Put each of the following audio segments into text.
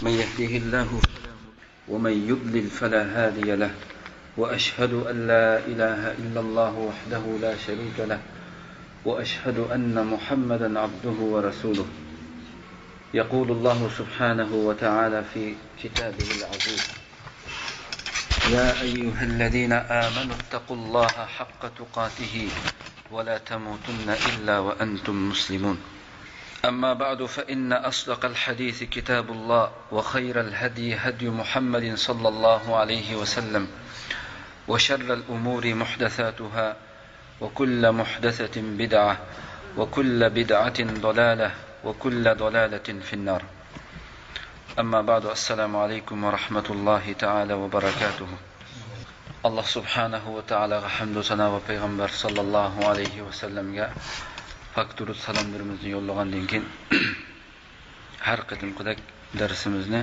من يهده الله ومن يضلل فلا هادي له وأشهد أن لا إله إلا الله وحده لا شريك له وأشهد أن محمدا عبده ورسوله. يقول الله سبحانه وتعالى في كتابه العزيز: يا أيها الذين آمنوا اتقوا الله حق تقاته ولا تموتن إلا وأنتم مسلمون. أما بعد، فإن أصدق الحديث كتاب الله، وخير الهدي هدي محمد صلى الله عليه وسلم، وشر الأمور محدثاتها، وكل محدثة بدعة، وكل بدعة ضلالة، وكل ضلالة في النار. أما بعد، السلام عليكم ورحمة الله تعالى وبركاته. الله سبحانه وتعالى حمد سنا وبيغمبر صلى الله عليه وسلم fakturut salamlarimizni yo'llagandan keyin har qadimqidek darsimizni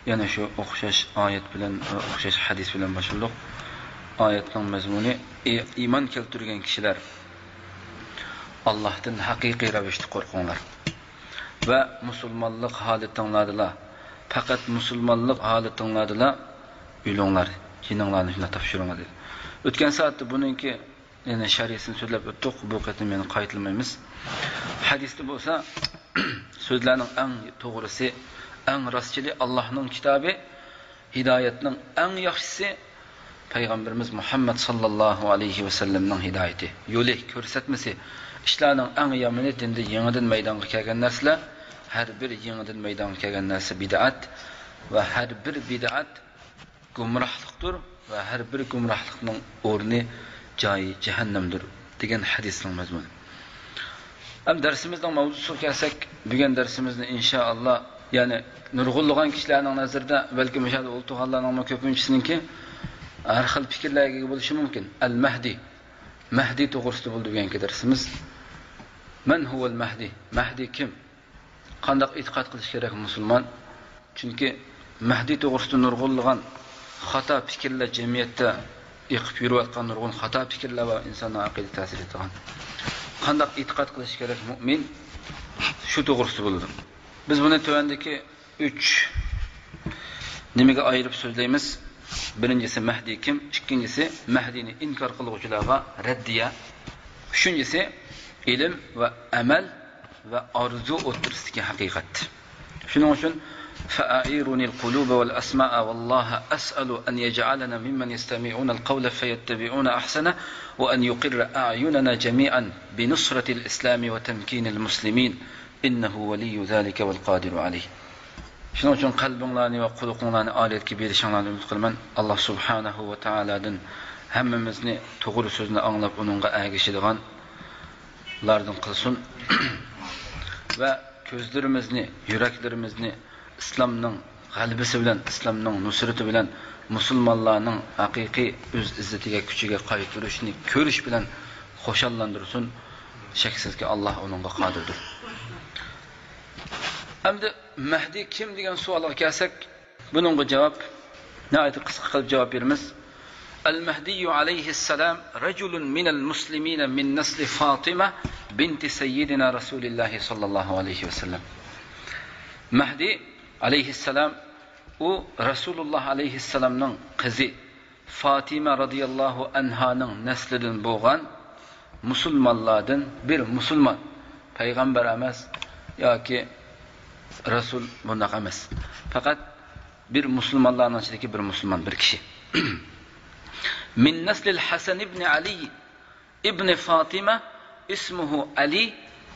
yana shu o'xshash oyat bilan o'xshash hadis bilan boshladik. Oyatning mazmuni: iymon keltirgan kishilar Allohdan haqiqiy ravishda qo'rqinglar va musulmonlik holatinglarda, faqat musulmonlik holatinglarda o'ylanglar, jininglarni shuna topshiringlar dedi. O'tgan soatda buningki yani şariatini so'zlab o'tdik. Bu qatim meni qaytilmaymiz. Hadisda bo'lsa so'zlarning eng to'g'risi, eng rostchili Allohning kitobi, hidoyatning eng yaxshisi payg'ambarimiz Muhammad sallallohu alayhi va sallamning hidoyati, yo'li ko'rsatmasi. Ishlarning eng yomoni dinda yangidan maydonga kelgan narsalar, har bir yangidan maydonga kelgan narsa bid'at va har bir bid'at gumrohlikdir va har bir gumrohlikning o'rni joyi jahannamdir degan hadisning mazmuni. Ham darsimizning mavzusiga kelsak, bugun darsimizni inshaalloh, ya'ni nurg'unlagan kishilarning nazarida balki mashhur o'ltirganlarning ko'pinchisininki har xil fikrlarga ega bo'lishi mumkin. Al-Mahdi, Mahdi to'g'risida bo'ldi degan darsimiz. Man huval Mahdi? Mahdi kim? Qanday e'tiqod qilish kerak musulmon? Chunki Mahdi to'g'risida nurg'unlagan xato fikrlar jamiyatda yiqib yurayotgan nurg'un xato fikrlar va insonning aqidasiga ta'sir etgan. Qanday e'tiqod qilish kerak mu'min? Shu to'g'risida bo'ldi. Biz buni tövandagi 3 nimaga ayirib so'zlaymiz. Birinchisi Mahdi kim? Ikkinchisi Mahdini inkor qiluvchilarga raddiya. Uchinchisi ilm va amal va orzu o'tirisidagi haqiqat. Shuning uchun فأعيرني القلوب والأسماء والله أسأل أن يجعلنا ممن يستمعون القول فيتبعون أحسنه وأن يقر أعيننا جميعا بنصرة الإسلام وتمكين المسلمين إنه ولي ذلك والقادر عليه. Shuning uchun qalbinglarni va qulqinglarni oliyatga berishinglarni umid qilaman. Alloh subhanahu va taoladan hammamizni to'g'ri so'zni anglab uningga ergashadiganlardan qilsin va ko'zlarimizni, yuraklarimizni İslamның g'alabasi bilan, islomning nusrati bilan musulmonlarning haqiqiy o'z izzatiga, kuchiga qaytirishni ko'rish bilan xushallantirsin. Shaksizki Alloh uningga qodirdir. Endi Mahdi kim degan savolga kelsak, buningga javob nihoyat qisqa qilib javob beramiz. Al-Mahdi alayhi salam rajulun minal muslimin min nasl Fatima binti sayyidina Rasulullah sallallohu alayhi vasallam. Mahdi alayhissalam u Rasululloh alayhissalamning qizi Fatima radhiyallohu anhaning naslidan bo'lgan musulmonlardan bir musulmon, payg'ambar emas yoki rasul bunday emas. Faqat bir musulmonlarning ichidagi bir musulmon, bir kishi. Min naslil Hasan ibn Ali ibn Fatima ismuhu Ali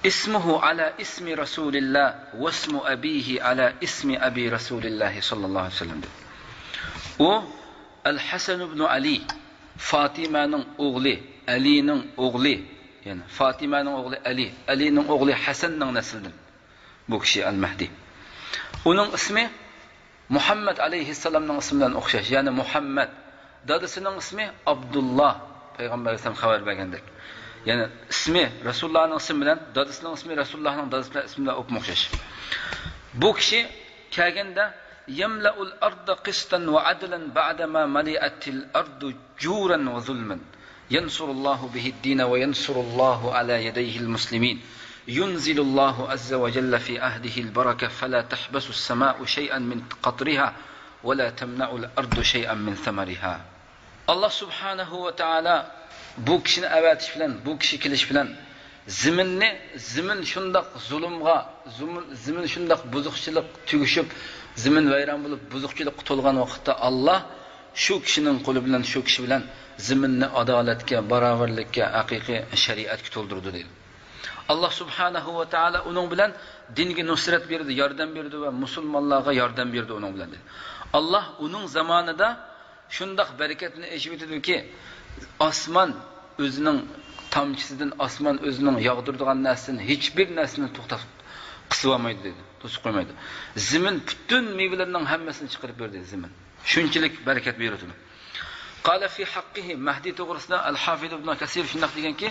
اسمه على اسم رسول الله واسم أبيه على اسم أبي رسول الله صلى الله عليه وسلم. و الحسن بن علي فاطمة نن أغلي علي نن أغلي يعني فاطمة نن أغلي علي نن أغلي حسن نن نسلدن بوكشي المهدي. ونن اسمه محمد عليه السلام نن اسمدن أخشاش يعني محمد. دادسنن اسمه عبد الله پیغمبر اسلام خبر bergandek. Yani ismi Resulullah'ın ismi bilen dadısının ismi Resulullah'ın dadısının ismiyle o'xshash. Bu kishi kelganda yamla'ul arda qistan va adlan ba'dama mali'atil ardu juran va zulman yansurullahu bihi ad-din va yansurullahu ala yadayhi al-muslimin Yunzilullahu azza ve celle fi ahdihil baraka fela tahbasu as-sema'u şey'en min qatriha ve la temna'ul ardu şey'en min samariha. Allah subhanahu ve taala bu kishini avatish bilan, bu kishi kelish bilan zimin shundoq zulmga, zimin shundoq buzuqchilik tugishib, zimin vayron bo'lib, buzuqchilikqa to'lgan vaqtda Allah shu kishining qo'li bilan, shu kishi bilan ziminni adolatga, barobarlikka, haqiqiy shariatga to'ldirdi deydi. Allah subhanahu va taala uning bilan dinga nusrat berdi, yordam berdi va musulmonlarga yordam berdi uning bilan dedi. Allah uning zamonida shundoq barakatni eshib etdiki, osmon o'zining tamchisidan, osmon o'zining yog'diradigan narsani, hech bir narsani to'xtatib qisib olmaydi dedi, to'sib qo'ymaydi. Zimin butun mevalarning hammasini chiqarib berdi zimin. Shunchalik barakat beradi. Qala fi haqqihi Mahdi to'g'risida Al-Hafiz ibn Kasir shundoq deganki,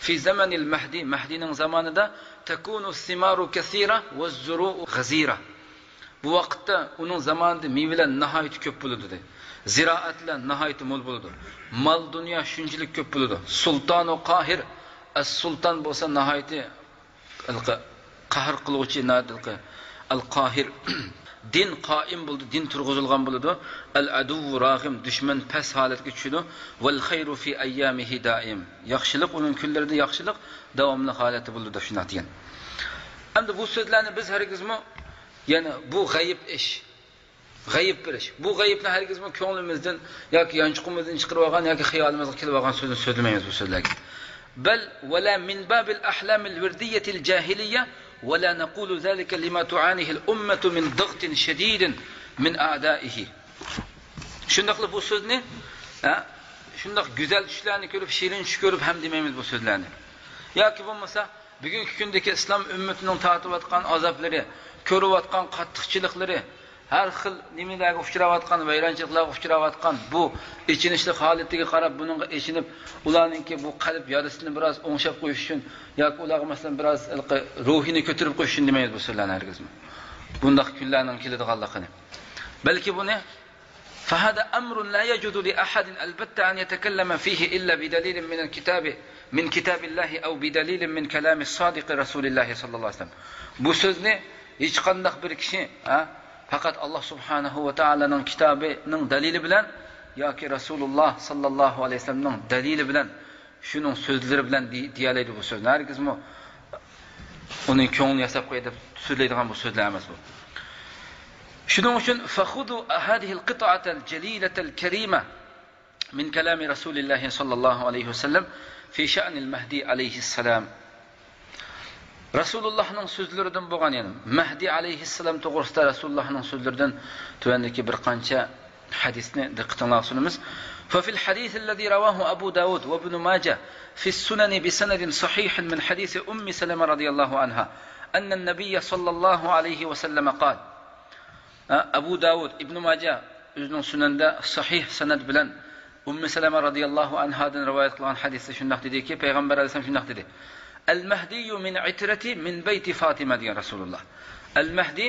fi zamanil Mahdi, Mahdining zamonida takunu simaru kaseera va az-zuru'u ghazira. Bu vaqtda uning zamonida mevalar nihoyat ko'p bo'ladi dedi. Ziroatlar nihoyat mo'l bo'ladi. Mol dunyo shunchalik ko'p bo'ladi. Sulton va Qohir, as-sulton bo'lsa nihoyat qahr qiluvchi nadilqi al-Qohir. Din qoim bo'ldi, din turg'izilgan bo'ladi. Al-adu rag'im, dushman past holatga tushdi. Val khayru fi ayyamihi daim. Yaxshilik uning kunlarida yaxshilik davomli holati bo'ldi deb shuni aytgan. Endi bu so'zlarni biz hargizmi, ya'ni bu g'ayib ish, g'ayib bir ish. Bu g'ayibni hargizmi ko'nglimizdan yoki yanchiqimizdan chiqarib olgan yoki xiyolimizga kelib olgan so'zni so'zlamaymiz bu so'zlarga. Bal wala min babil ahlamil wirdiyatil jahiliyya ولا نقول ذلك لما تعانيه الأمة من ضغط شديد من أعدائه. Shundaqli bu so'zni, shundaq go'zal tushlarni ko'rib, shirin tush ko'rib ham demaymiz bu so'zlarni. Yoki bo'lmasa, bugungi kundagi islom ummatining tortayotgan azoblari, ko'rayotgan qattiqchiliklari, har xil nimalarga uchrayotgan, vayronchiliklarga uchrayotgan bu ichinishli holatiga qarab, buningga ichinib, ularningki bu qalb yodisini biroz o'ngshab qo'yish uchun yoki ularga masalan biroz ruhini ko'tarib qo'yish uchun demaymiz bu so'zlarni hargizmi. Bundaq kunlarning keladiganligini. Balki buni فهذا أمر لا يجوز لأحد البتة أن يتكلم فيه إلا بدليل من كتاب الله أو بدليل من كلام الصادق رسول الله صلى الله عليه وسلم. Bu so'zni hech qanday bir kishi faqat Allah subhanahu va taolaning kitobining dalili bilan yoki Rasululloh sallallohu alayhi vasallamning dalili bilan, shuning so'zlari bilan deyalaydi bu so'zni. Hargizmi uning ko'nglini yasab qo'yib so'zlaydigan bu so'zlar emas bu. Shuning uchun fakhudu hadhihi al-qit'ata al-jalilata al-karima min kalami Rasulilloh sallallohu alayhi vasallam fi sha'n al-Mahdi alayhi salam. Rasulullohning so'zlaridan bo'lgan, ya'ni Mahdi alayhissalom to'g'risida Rasulullohning so'zlaridan tuvandagi bir qancha hadisni diqqatingizga sunamiz. Fa fil hadis alladhi rawahu Abu Dawud va Ibn Majah fi as-sunan bi sanadin sahih min hadis Ummi Salama radhiyallohu anha anna an-nabiy sallallohu alayhi va sallam qala. Abu Dawud, Ibn Majah o'zining sunanida sahih sanad bilan Ummi Salama radhiyallohu anhadan rivoyat qilgan hadisda shunday dediki, payg'ambar alayhisalom shunday dedi: Al-Mahdi min itrati min bayti Fatima degan Rasululloh. Al-Mahdi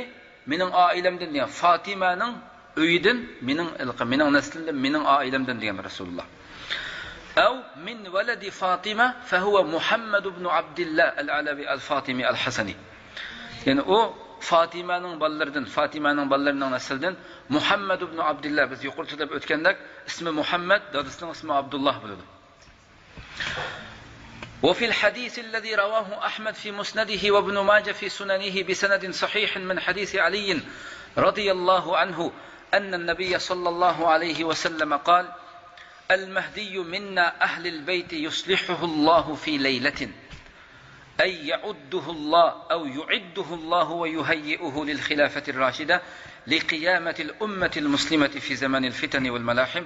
mening oilamdan degan, Fatimaning uyidan, mening naslimdan, mening oilamdan degan Rasululloh. Aw min waladi Fatima fa huwa Muhammad ibn Abdullah al-Alawi al-Fatimi al-Hasani. Ya'ni u Fatimaning bolalarining naslidan Muhammad ibn Abdullah, biz yuqorida deb o'tgandek, ismi Muhammad, dadasining ismi Abdullah bo'ladi. وفي الحديث الذي رواه أحمد في مسنده وابن ماجه في سننه بسند صحيح من حديث علي رضي الله عنه أن النبي صلى الله عليه وسلم قال: المهدي منا أهل البيت يصلحه الله في ليلة، أي يعده الله ويهيئه للخلافة الراشدة لقيامة الأمة المسلمة في زمن الفتن والملاحم.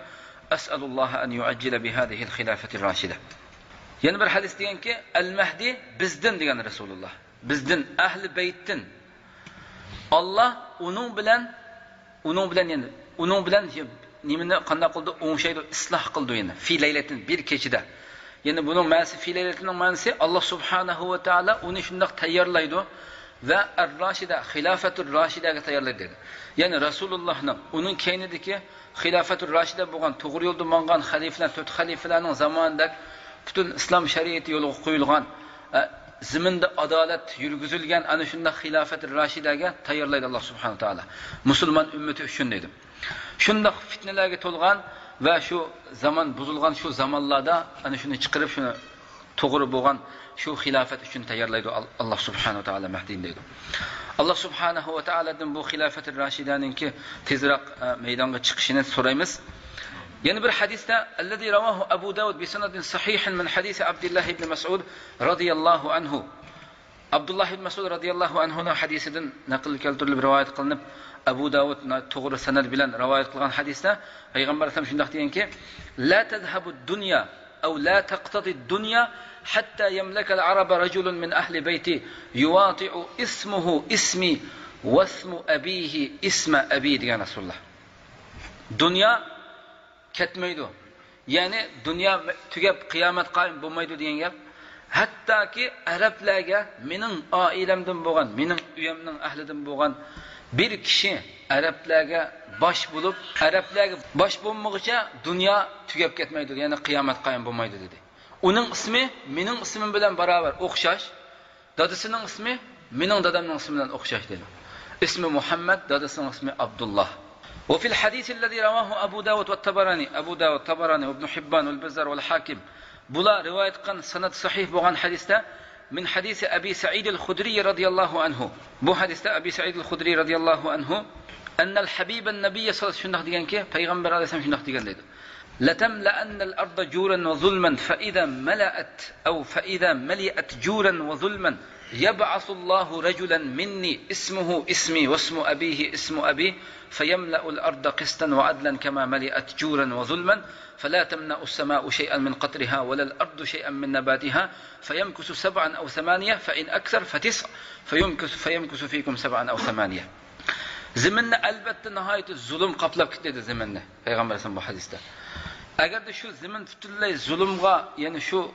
أسأل الله أن يعجل بهذه الخلافة الراشدة. Yana bir hadis deganki, al-Mahdi bizdan degan Rasululloh. Bizdan, ahli baytdan. Allah uning bilan yani uning bilan nimani qanday qildi? O'ngshaydi, isloh qildi yana. Fi laylatin, bir kechida. Yani buning ma'nosi fi laylatining ma'nosi Allah subhanahu va taala uni shunday tayyorlaydi va ar-Rashida, xilofatur Rashidaga tayyorlaydi. Yani Rasulullohning uning keynidagi xilofatur Rashida bo'lgan, to'g'ri yo'lda mangan xalifalar, 4 xalifalarning zamonida butun islom shariati yo'liga qo'yilgan ziminda adolat yurgizilgan ana shunday xilofat rashidaga tayyorlaydi Alloh subhanahu taolo. Musulmon ummati uchun dedi. Shunday fitnalarga to'lgan va shu zaman buzilgan shu zamonlarda ana shuni chiqarib shuni to'g'ri bo'lgan shu xilofat uchun tayyorlaydi Alloh subhanahu taolo Mahdi dedi. Alloh subhanahu va taoladan bu xilofat rashidaninki tezroq maydonga chiqishini so'raymiz. Yana bir hadisda allazi ravahu Abu Dawud bi sanadin sahihin min hadisi Abdullah ibn Mas'ud radhiyallohu anhu. Abdullah ibn Mas'ud radhiyallohu anhuning hadisidan naql keltirilib rivoyat qilinib Abu Dawud to'g'ri sanad bilan rivoyat qilgan hadisda payg'ambar alayhisalom shunday deganki: "La tadhhabu ad-dunya aw la taqtadi ad-dunya hatta yamlaka al-arab rajulun min ahli bayti yuwati'u ismuhu ismi wa ismu abihi isma abi" degan Rasululloh. Dunyo ketmaydi. Ya'ni dunyo tugab qiyomat qoyim bo'lmaydi degan gap. Hattoki arablarga mening oilamdan bo'lgan, mening uyimning ahlidan bo'lgan bir kishi arablarga bosh bo'lib, arablarga bosh bo'lmoqcha dunyo tugab ketmaydi, ya'ni qiyomat qoyim bo'lmaydi dedi. Uning ismi mening ismim bilan barobar o'xshash, dadasining ismi mening dadamning ismi bilan o'xshash dedi. Ismi Muhammad, dadasining ismi Abdullah. وفي الحديث الذي رواه أبو داود والطبراني وابن حبان والبزار والحاكم بلا رواية قن سند صحيح بغان حديثة من حديث أبي سعيد الخدري رضي الله عنه بو حديثة أبي سعيد الخدري رضي الله عنه أن الحبيب النبي صلى الله عليه وسلم پیغمبر عليه السلام لتملأن الأرض جورا وظلما فإذا ملئت جورا وظلما يبعث الله رجلا مني اسمه اسمي واسم أبيه اسم أبي فيملأ الأرض قسطا وعدلا كما ملئت جورا وظلما فلا تمنع السماء شيئا من قطرها ولا الأرض شيئا من نباتها فيمكث 7 أو 8 فإن أكثر ف9 فيمكث فيكم 7 أو 8. زمننا البته نهاية الظلم قبل كده زمننا پیغمبر اسلام bu hadisda. Agarda shu zamin butunlay zulmga, ya'ni shu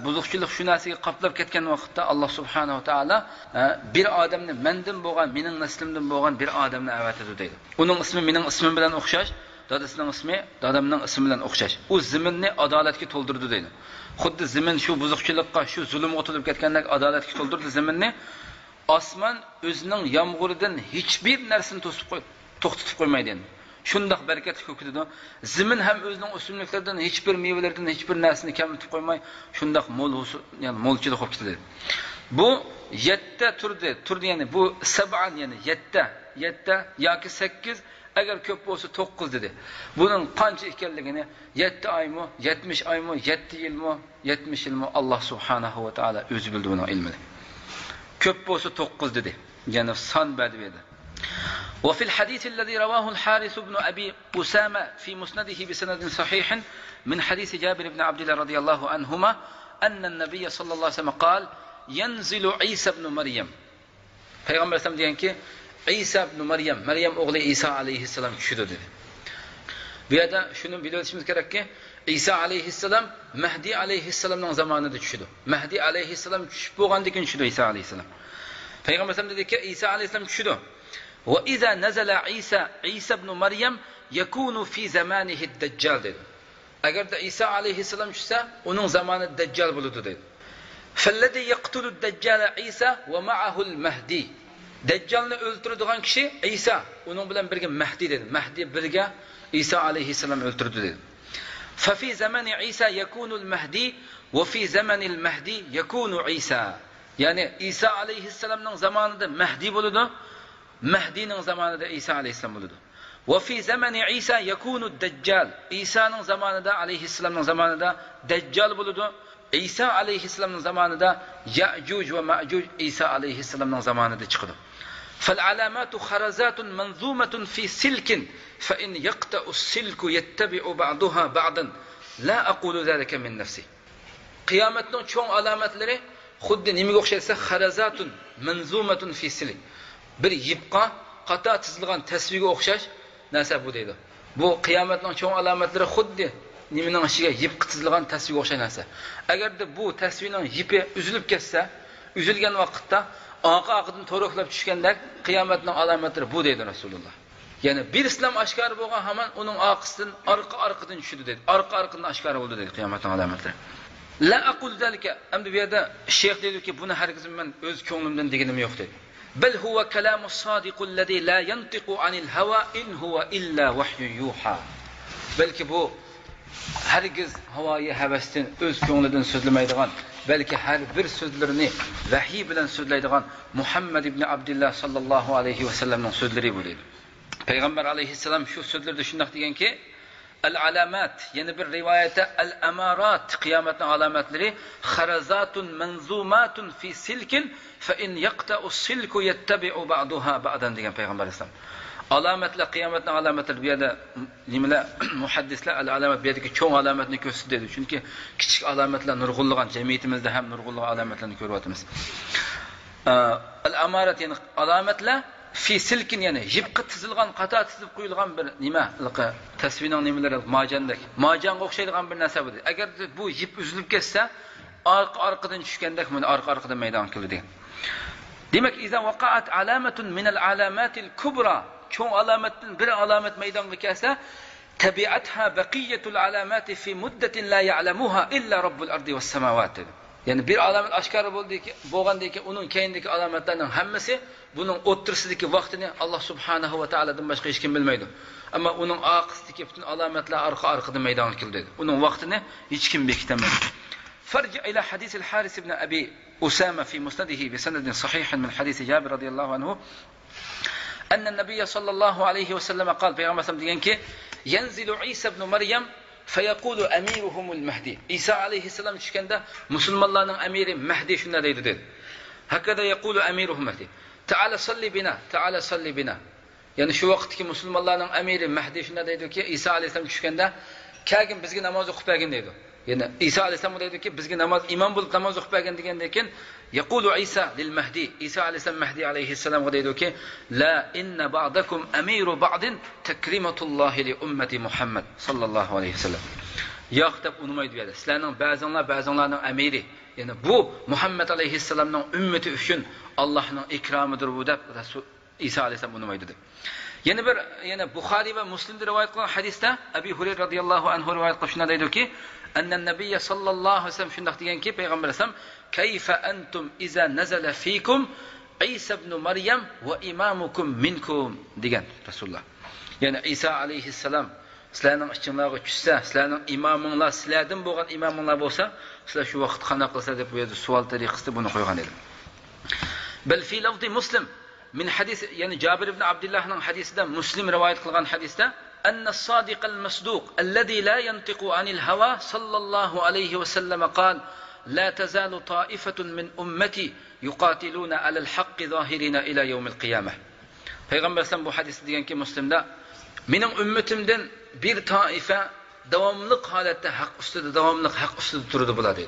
buzuqchilik shu narsaga qoplab ketgan vaqtda Alloh subhanahu va taolo bir odamni mendan bo'lgan, mening naslimdan bo'lgan bir odamni avatadi deydi. Uning ismi mening ismim bilan o'xshash, dadasining ismi dadamning ismi bilan o'xshash. U zaminni adolatga to'ldirdi deydi. Xuddi zamin shu buzuqchilikqa, shu zulmga o'tilib ketgandek adolatga to'ldirdi zaminni. Osmon o'zining yomg'iridan hech bir narsani to'xtatib qo'ymaydi. Shundoq barakatli ko'kidi. Zamin ham o'zining o'simliklaridan hech bir mevalardan hech bir narsani kamitib qo'ymay, shundoq ya'ni mo'lchilik bo'lib ketdi. Bu 7 turdi, ya'ni bu 7 ya'ni 7 yoki 8, agar ko'p bo'lsa 9 dedi. Buning qancha ekanligini 7 oymi, 70 oymi, 7 yilmi, 70 yilmi Alloh subhanahu va taolo o'zi bildi buning ilmini. Ko'p bo'lsa 9 dedi. Ya'ni son badbedi. وفي الحديث الذي رواه الحارث بن أبي أسامة في مسنده بسند صحيح من حديث جابر بن عبد الله رضي الله عنهما أن النبي صلى الله عليه وسلم قال ينزل عيسى بن مريم. Peygamber Efendimiz diyen ki İsa ibn Meryem oğlu İsa aleyhisselam düşüdü dedi. Bu yerde şunu bilmemiz gerek ki İsa aleyhisselam Mehdi aleyhisselamın zamanında düşüdü. Mehdi aleyhisselam düşüp boğandıkın düşüdü İsa aleyhisselam. Peygamber Efendimiz dedi ki İsa aleyhisselam düşüdü. وَإِذَا نَزَلَ عِيسَى ibn Meryem يَكُونُ فِي زَمَانِهِ الدَّجَّالِ dedi. Eğer de İsa aleyhisselam düşse onun zamanı Deccal buludu dedi. فَالَّذِي يَقْتُلُ الدَّجَّالَ عِيسَى وَمَعَهُ الْمَهْدِي. Deccal'ını öldürdüğün kişi İsa, onun bilen birge Mehdi dedi. Mehdi birge İsa aleyhisselam öldürdü dedi. فَفِي زَمَنِ عِيسَى يَكُونُ الْمَهْدِي وَفِي زَمَنِ الْمَهْدِي يَكُونُ عِيسَى. Yani İsa aleyhisselamın zamanında Mehdi buludu. Mehdi'nin zamanında İsa aleyhisselam buludu. وَفِي زَمَنِ عِيسَى يَكُونُ الدَّجَّالِ. İsa'nın zamanında aleyhisselamın zamanında Deccal buludu. İsa aleyhisselamın zamanında Ya'cuc ve Ma'cuc İsa aleyhisselamın zamanında çıkdı. فَالْعَلَامَاتُ خَرَزَاتٌ مَنْظُومَةٌ فِي سِلْكٍ فَاِنْ يَقْتَأُ السِّلْكُ يَتَّبِعُ بَعْضُهَا بَعْضًا لَا أَقُولُ ذَلَكَ مِنْ نَفْسِ. Kıyametin çoğun alametleri xuddi nimaga o'xshaysa xarazatun manzumatun fi silik. Bir yipqa qata chizilgan tasvirga o'xshash narsa bu deydi. Bu qiyomatning cho'ng alomatlari xuddi nimaning ishiga yip chizilgan tasvirga o'xshash narsa. Agarda bu tasvirning yipi uzilib ketsa, uzilgan vaqtda orqa-orqadan to'roqlab tushgandek qiyomatning alomatlari bu deydi Rasululloh. Ya'ni bir islom oshkor bo'lgan hamon uning orqasidan orqa-orqadan tushdi dedi. Orqa-orqadan oshkor bo'ldi dedi qiyomatning alomatlari. La aqul zalika. Endi bu yerda sheyx deydi ki buni hargiz men o'z ko'nglimdan deganim yo'q dedi. Bal huwa kalamus sadiqul ladzi la yantiqu anil hawa in huwa illa vahyun yuha. Belki bu hargiz havoyi havasdan o'z ko'nglidan so'zlamaydigan, balki har bir so'zlarini vahiy bilan so'zlaydigan Muhammad ibn Abdullah sallallohu alayhi va sallamning so'zlari bu dedi. Payg'ambar alayhissalom shu so'zlarda shunday deganki, al-alamat, yana bir rivoyatda al-amarat, qiyomatning alomatlari kharazatun manzumatun fi silkin fa in yaqta'u silku yattabi'u ba'daha ba'dan degan payg'ambar alayhisalom. Alomatlar, qiyomatning alomatlari bu yerda nimalar muhaddislar al-alamat bu yerdagi cho'ng alomatni ko'rsatadi. Chunki kichik alomatlar nurg'unlagan jamiyatimizda ham nurg'unlagan alomatlarni ko'ryapmiz. Al-amarat yani alomatlar fi silkin yani yipqa tizilgan, qata tizib qo'yilgan bir nima, tasvirning nimalari majandek. Majanga o'xshaydigan bir narsa bu. Agar bu yip uzilib ketsa, orqadan tushgandek buni orqadan maydon keladi. Demak, iza waqa'at alamatun min al-alamatil kubra, cho'ng alomatdan bir alomat maydonga kelsa, tabi'atha baqiyatul alamati fi muddatin la ya'lamuha illa robbul ardi was samawati. Yani bir alamet aşkara bo'lgandiki, uning keyindagi alomatlarning hammasi buning o'ttirsidagi vaqtini Allah subhanahu va taoladan boshqa hech kim bilmaydi. Ammo uning oqisidagi butun alomatlar orqa-orqadan maydonga keldi. Uning vaqtini hech kim bekitamaydi. Farji ila hadis al-Haris ibn Abi Usama fi musnadihi bi sanadin sahih min hadis Jabir radiyallahu anhu anna an-nabiy sallallahu alayhi va sallam qala payg'ambar deganki, yanzilu Isa ibn Maryam fayaqulu amiruhumul Mahdi. İsa alayhissalom tushganda musulmonlarning amiri Mahdi shunday dedi. Hakada yaqulu amiruhum Mahdi. Ta'ala salli bina, ta'ala salli bina. Yani shu vaqtdagi musulmonlarning amiri Mahdi shunday dediki, İsa alayhissalom tushganda, "Kagin bizga namoz o'qib bergin" dedi. Yani İsa alayhissalom dediki, bizga namoz imom bo'lib namoz o'qib bergin degandan keyin yaqulu İsa lil Mahdi. İsa alayhissalom Mahdi alayhissalomga dediki, "La inna ba'dakum amiru ba'din takrimatullohi li ummati Muhammad sallallohu alayhi vasallam." Yo'q deb unmaydi dedi. Sizlarning ba'zonlarning amiri, yani bu Muhammad alayhissalomning ummati uchun Allohning ikromidir bu deb Rasul İsa alayhissalom unmaydi dedi. Yana Buxoriy va Muslimda rivoyat qilingan hadisda Abi Hurayra radhiyallohu anhu rivoyat qilib shunday dediki, anna nabiyya sallallohu alayhi vasallam shunday deganki, payg'ambar alayhisalom, "Kayfa antum iza nazala fikum Isa ibn Maryam va imamukum minkum" degan Rasululloh. Yani İsa alayhissalom sizlarning ichinglarga tushsa, sizlarning imominglar sizlardan bo'lgan imominglar bo'lsa, sizlar shu vaqt qana qilsa deb bu yerda savol tariqasida buni qo'ygan edi. Bal fi lafzi Muslim min hadis, yani Jabir ibn Abdullahning hadisida Muslim rivoyat qilgan hadisda anna as-sadiq al-masduq alladhi la yantiqu anil hawa sallallohu alayhi va sallam qala la tazalu ta'ifatun min ummati yuqatiluna ala al-haqqi zahirina ila yawm al-qiyamah. Payg'ambar sallam bu hadisda deganki Muslimda, mening ummatimdan bir toifa davomli holatda haq ustida turadi bo'ladi.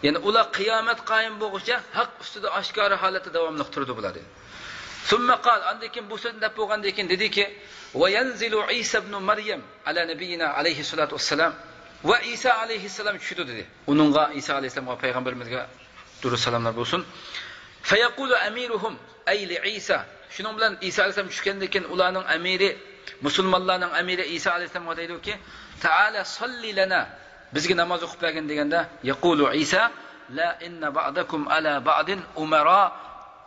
Yani ular qiyomat qoyim bo'lguncha haq ustida oshkora holatda davomli turadi bo'ladi. Thumma qal, andikin bu so'zni deb bo'lgandan keyin dediki, "Va yanzilu Isa ibn Maryam ala nabiyina alayhi salatu vassalam." Va Isa alayhissalom tushdi dedi. Uningga Isa alayhissalomga payg'ambarimizga durud salomlar bo'lsin. Fa yaqulu amiruhum ay li Isa. Shuning bilan Isa alayhissalom tushgandan keyin ularning amiri, musulmonlarning amiri Isa alayhissalomga deydiki, "Ta'ala salli lana." Bizga namoz o'qib bergin deganda, yaqulu Isa, "La inna ba'dakum ala ba'din umara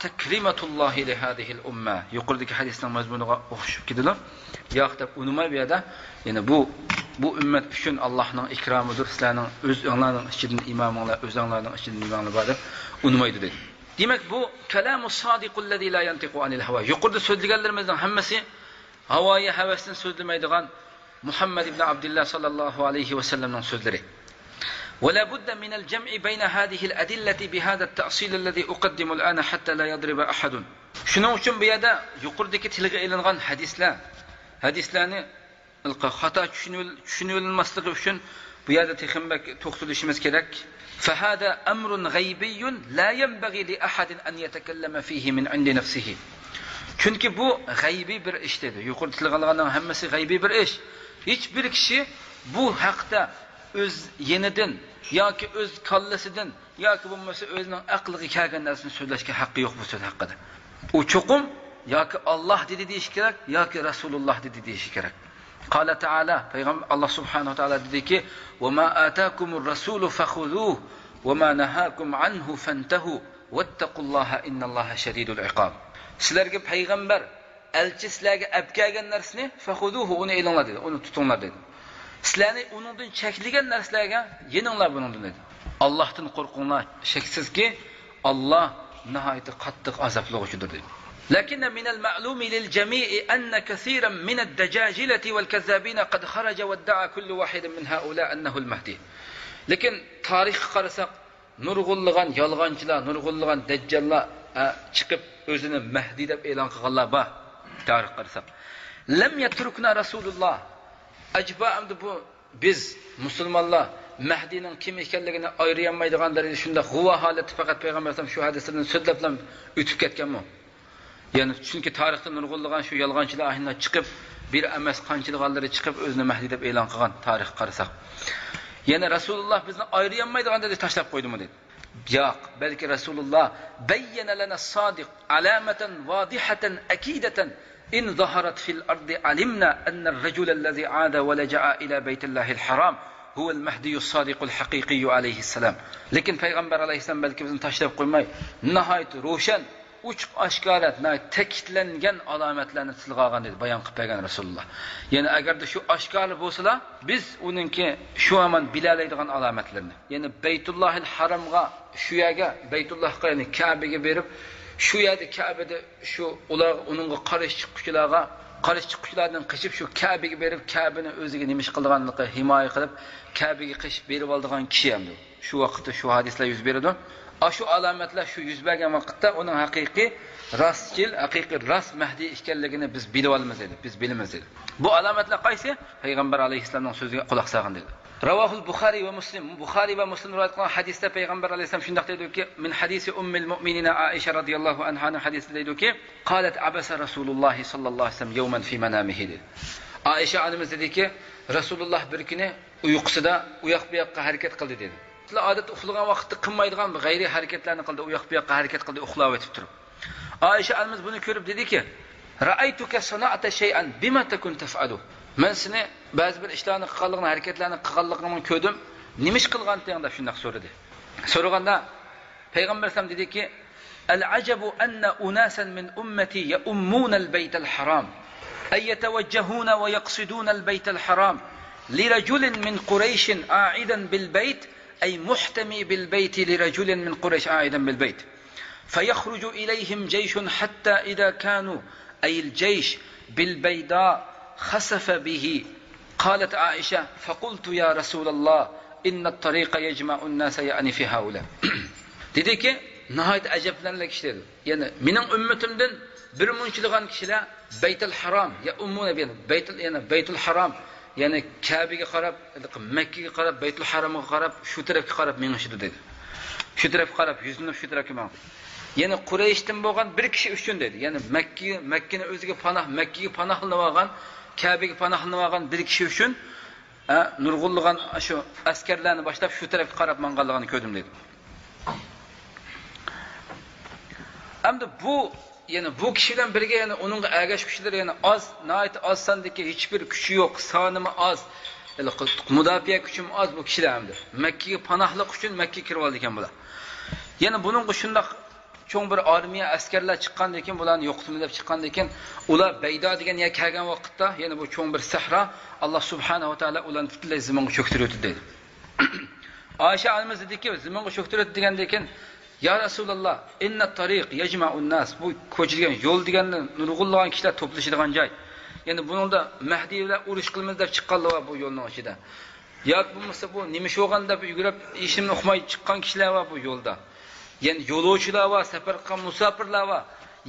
takrimatullohi li hadhihi al-umma." Yuqoridagi hadisning mazmuniga o'xshab ketdilar. Yo'q deb unumay bu yerda, ya'ni bu ummat uchun Allohning ikromidir. Sizlarning o'zinglarning ichidan imominglar, o'zinglarning ichidan imomlar bor deb unumaydi dedi. Demak, bu kalamus sadiqul ladzi la yantiqu anil hawa. Yuqorida so'zlaganlarimizning hammasi havoyi havasdan so'zlamaydigan Muhammad ibn Abdullah sallallahu alayhi va sallamning so'zlari. ولا بد من الجمع بين هذه الأدلة بهذا التأصيل الذي أقدم الآن حتى لا يضرب أحد. Shuning uchun bu yerda yuqoridagi tilga ilingan hadislarni xato tushunilmasligi uchun bu yerda texnik to'xtalishimiz kerak. فهذا أمر غيبي لا ينبغي لأحد أن يتكلم فيه من عند نفسه. Chunki bu g'aybiy bir ish dedi. Yuqorida tilganlarning hammasi g'aybiy bir ish. Hech bir kishi bu haqda o'z yenidan yoki o'z kallasidan yoki bo'lmasa o'zining aqliga kelgan narsani so'zlashga haqqi yo'q bu so'z haqida. U cho'qim yoki Alloh dedi deyish kerak yoki Rasululloh dedi deyish kerak. Qala ta'ala, payg'ambar Alloh subhanahu va taolo dediki, "Va ma ataakumur rasulu fakhuzuhu "Ve ma nahakum anhu fantahu wattaqullaha innallaha shadidul iqab." Sizlarga payg'ambar elchi sizlarga olib kelgan narsani fakhuduhu uni elinglar dedi, uni tutinglar dedi. Sizlarni uningdan cheklagan narsalarga yeninglar buningdan dedi. Allohdan qo'rqinglar, shaksizki Alloh nihoyat qattiq azoblovchidir dedi. لكن من المعلوم للجميع أن كثيرا من الدجاجلة والكذابين قد خرج وادعى كل واحد من هؤلاء أنه المهدي. لكن تاريخ قرسق nurg'unlagan yolg'onchilar, nurg'unlagan dajjallar chiqib o'zini Mahdi deb e'lon qilganlar bor. Tarix qarasak. Lam yatrukna Rasululloh. Ajba'amdi bu biz musulmonlar Mahdining kim ekanligini ayriyamaydiganlar shunda g'uva holati faqat payg'ambar sollallohu shu hadislarni so'zlab bilan o'tib ketganmi? Ya'ni chunki tarixda nurg'unlagan shu yolg'onchilar ahlinlar chiqib bir emas qanchiliganlari chiqib o'zini Mahdi deb e'lon qilgan tarix qarasak. Yani Rasulullah bizni ayriyamaydigan dedi tashlab qo'ydimi dedi. Yo'q, balki Rasulullah bayyana lana sadiq alamatan wadihatan akidatan in zaharat fil ardi alimna anna ar-rajul alladhi aada wa laja'a ila baytillahi al-haram huwa al-mahdi as-sadiq al-haqiqi alayhi salam. Lekin payg'ambar alayhisalom balki bizni tashlab qo'ymay, nihoyat ro'shan uchiq oshkorat ta'kidlangan alomatlarni tilga olgan dedi, bayon qilib bergan Rasululloh. Ya'ni agarda shu oshkor bo'lsa, biz uningki shu aman bilalaydigan alomatlarni, ya'ni Baytullohil Haromga, shu yerga Baytullohga, ya'ni Ka'baga berib, shu yerda Ka'bada shu ular uningga qarish chiquvchilardan qishib shu Ka'baga berib, Ka'bani o'ziga nimish qilganligi himoya qilib, Ka'baga qishib berib oldigan kishi ham shu vaqtda shu hadislar yuz beradi. Shu alomatlar shu yuz bergan vaqtda uning haqiqiy rostchil, haqiqiy rost Mahdi ekanligini biz bilib olamiz dedi. Biz bilamiz dedi. Bu alomatlar qaysi? Payg'ambar alayhisolamning so'ziga quloq solgan dedi. Ravahul Buxoriy va Muslim. Buxoriy va Muslim rivoyat qilgan hadisda payg'ambar alayhisolam shunday dediki, min hadisi ummul mu'minina Aisha radhiyallohu anhaning hadisida dediki, qalat abasa Rasululloh sallallohu alayhi vasallam yawman fi manamihi dedi. Aisha onamiz dediki, Rasululloh bir kuni uyqusida u yoq bu yoqqa harakat qildi dedi. Odat uxlagan vaqtda qilmaydigan g'ayri harakatlarni qildi, u yoq bu yoqqa harakat qildi, uxlab o'tib turib. Aisha onamiz buni ko'rib dediki, "Ra'aytuka sana'ata shay'an bima takun taf'alu." Men seni ba'zi bir ishlarni qilganligini, harakatlarni qilganligini ko'rdim. Nima ish qilganding deb shunday so'radi. So'raganda payg'ambar sollallohu dediki, "Al-ajabu anna unasan min ummati ya'ummuna al-bayt al-haram ay yatawajjahuna wa yaqsiduna al-bayt al-haram li rajulin min quraish a'idan bil-bayt أي محتمي بالبيت لرجل من قريش عائدا بالبيت فيخرج إليهم جيش حتى إذا كانوا أي الجيش بالبيداء خسف به قالت عائشة فقلت يا رسول الله إن الطريق يجمع الناس يعني في هؤلاء dedi ki nihayet acaplanarlı kişiler yani benim ümmetimden bir munçilgan kişiler Beytul Haram ya ummuna Beytul Haram yani Kabe'ye qarab, Mekke'ye qarab, Beytul Haram'a qarab, şu tarafga qarab mengishdi dedi. Şu tarafga qarab, yüzünü şu tarafga meng. Yani Qurayshdan bo'lgan bir kishi uchun dedi. Yani Mekke'ni o'ziga panoh, Mekke'ga panohlanib olgan, Kabe'ga panohlanib olgan bir kishi uchun nurg'unlagan shu askarlarni boshlab shu tarafga qarab manganligini ko'rdim dedi. Hamda bu yani bu kişiden birge yani onun ergeç kişiler yani az, nait az sandaki hiçbir gücü yok, sanımı az, müdafiye gücüm az bu kişiler hemdir. Mekke'ye panahlık için Mekke'ye kirvaldiken bula. Yani bunun kuşunda çoğun bir armiye askerler çıkan diken bulan yoktumu da çıkan diken ula Beyda diken ya kergen vakitte yani bu çoğun bir sahra Allah Subhanahu ve Teala ulan tutuyla zamanı çöktürüyordu dedi. Ayşe annemiz dedi ki zamanı çöktürüyordu diken Ya Resulallah, inna tariq yecma'un nas. Bu ko'chilgan yo'l deganni nurg'unlagan kishilar to'plashadigan joy. Ya'ni bunda da Mahdi bilan urush qilamiz deb chiqqanlar va bu yo'lning ichida. Yo'q bo'lmasa bu nima sho'g'an deb yugurib ishimni uqmay chiqqan kishilar va bu yo'lda. Ya'ni yo'lovchilar va safar qilgan musofirlar va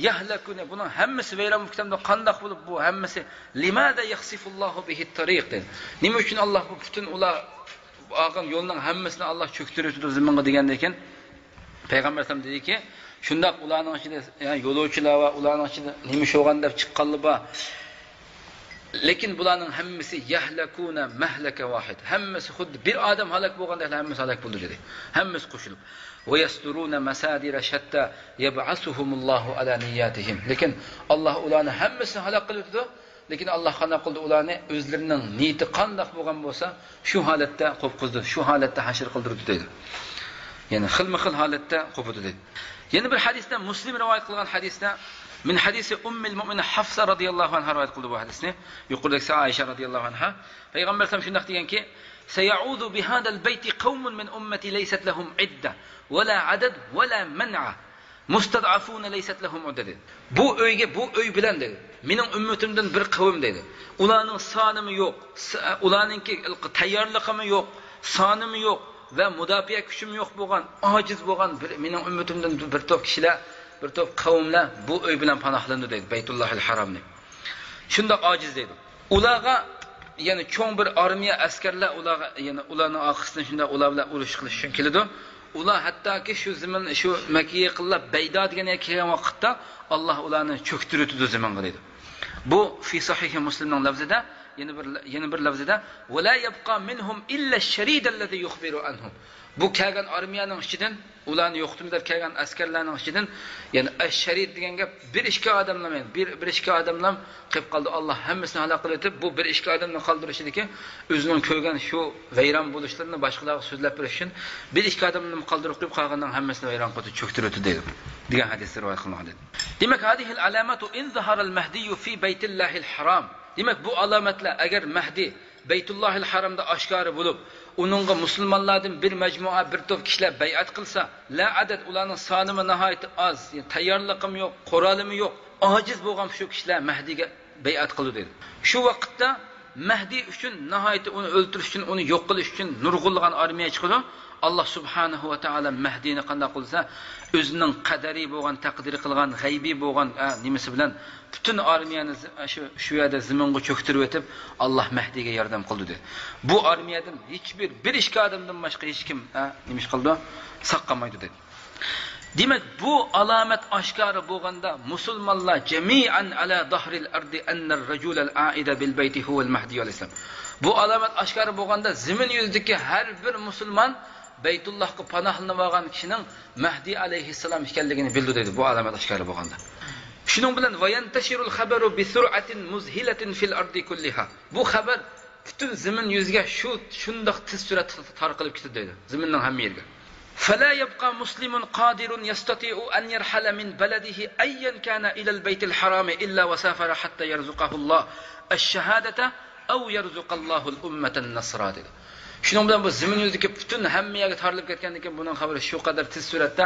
yahlakuna buning hammasi vayron kitobda qandoq bo'lib bu hammasi limada yakhsifullohu bihi tariq dedi. Nima uchun Alloh bu butun ular olgan yo'lning hammasini Alloh cho'ktirib zamonga degan ekan. Peygamber sallam dedi ki, şundak ularning ichida yani yo'lovchilar va ularning ichida nima sho'g'an deb chiqqanlar bor. Lekin bularning hammasi yahlakuna mahlaka vahid. Hammasi xuddi bir odam halok bo'lganda hammasi halok bo'ldi dedi. Hammasi qo'shilib. Va yasturuna masadira shatta yab'asuhumullohu ala niyyatihim. Lekin Alloh ularni hammasini halok qildi. Lekin Alloh qana qildi ularni o'zlarining niyati qanday bo'lgan bo'lsa, shu holatda qo'yib qildi, shu holatda hashr qildirdi dedi. Yani xilma-xil holatda qo'pidi dedi. Yana bir hadisda Muslim rivoyat qilgan hadisda min hadisi Ummul Mu'minin Hafsa radhiyallohu anha rivoyat qildi bu hadisni. Yuqoridagi Aisha radhiyallohu anha payg'ambar ham shunday deganki: "Sayaudu bi hadal bayti qaumun min ummati laysat lahum idda wala adad wala man'a mustad'afuna laysat lahum udad." Bu uy bilan dedi. Mening ummatimdan bir qavm dedi. Ularning sonimi yo'q, ularningki tayyorligimi yo'q, sonimi yo'q va mudofaa kuchim yo'q bo'lgan, ojiz bo'lgan mening ummatimdan bir to'p kishilar, bir to'p qavmlar bu uy bilan panohlandi dedi, Baytullohil Haromni. Shunda ojiz dedi. Ularga yani cho'ng bir armiya askarlar ularga yani ularning orqasidan shunda ular bilan urush qilish uchun keladi. Ular hattoki shu zamin shu Makka yaqinlab Baydo degan kelgan vaqtda Alloh ularni cho'ktirdi zaminga dedi. Bu fi sahih Muslimning lafzida yana bir lafzida "Va la yabqa minhum illa ash-sharid allazi yukhbiru anhum." Bu kelgan armiyaning ichidan, ularni yo'qtimdar kelgan askarlarning ichidan, ya'ni ash-sharid degan gap bir ishga odamlar, bir ishga odamlar qilib qoldi. Alloh hammasini halok qilib, bu bir ishga odamni qoldirishidagi o'zining ko'rgan shu vayron bo'lishlarini boshqalarga so'zlab berish uchun bir ishga odamni qoldirib qo'yib qolgandan hammasini vayron qilib cho'ktirdi dedi. degan hadislar rivoyat qilingan. Demak, hadihi al-alamatu in zahara al-mahdi fi baytillahil haram. Demak, bu alomatlar agar Mahdi Baytullohil Haromda oshkora bo'lib, uningga musulmonlardan bir majmua, bir to'p kishilar bay'at qilsa, la adad ularning soni nihoyat oz, tayyorligim yo'q, qurolimi yo'q, ojiz bo'lgan shu kishilar Mahdiga bay'at qildi dedi. Shu vaqtda Mahdi uchun nihoyat uni o'ltirish uchun, uni yo'q qilish uchun nurg'unlagan armiya chiqadi. Allah subhanahu va taolo Mahdini qanday qilsa, o'zining qadari bo'lgan, taqdiri qilgan, g'aybiy bo'lgan nimasi bilan butun armiyani shu yerda zaminga cho'ktirib o'tib, Alloh Mahdiga yordam qildi dedi. Bu armiyadan hech bir ishga odamdan boshqa hech kim nima qildi? Saqqamaydi dedi. Demak, bu alomat oshkora bo'lganda musulmonlar jami'an ala dahril ardi anna ar-rajul al-a'ida bil bayti huwa al-mahdi al-islam. Bu alomat oshkora bo'lganda zamin yuzidagi har bir musulmon Baytullohga panohlanib olgan kishining Mahdi alayhissalom ekanligini bildi dedi bu alomat oshkora bo'lganda. Shuning bilan vayantashirul khabaru bi sur'atin muzhilatin fil ardi kulliha. Bu xabar butun zamin yuziga shundoq tez suratda tarqalib ketdi dedi. Zaminning hamma yeriga. فلا يبقى مسلم قادر يستطيع أن يرحل من بلده أيا كان إلى البيت الحرام إلا وسافر حتى يرزقه الله الشهادة أو يرزق الله الأمة النصر. Şunun bilan bu zamin yuzidagi butun hammaga tarilib ketgandan keyin buning xabari shu qadar tez suratda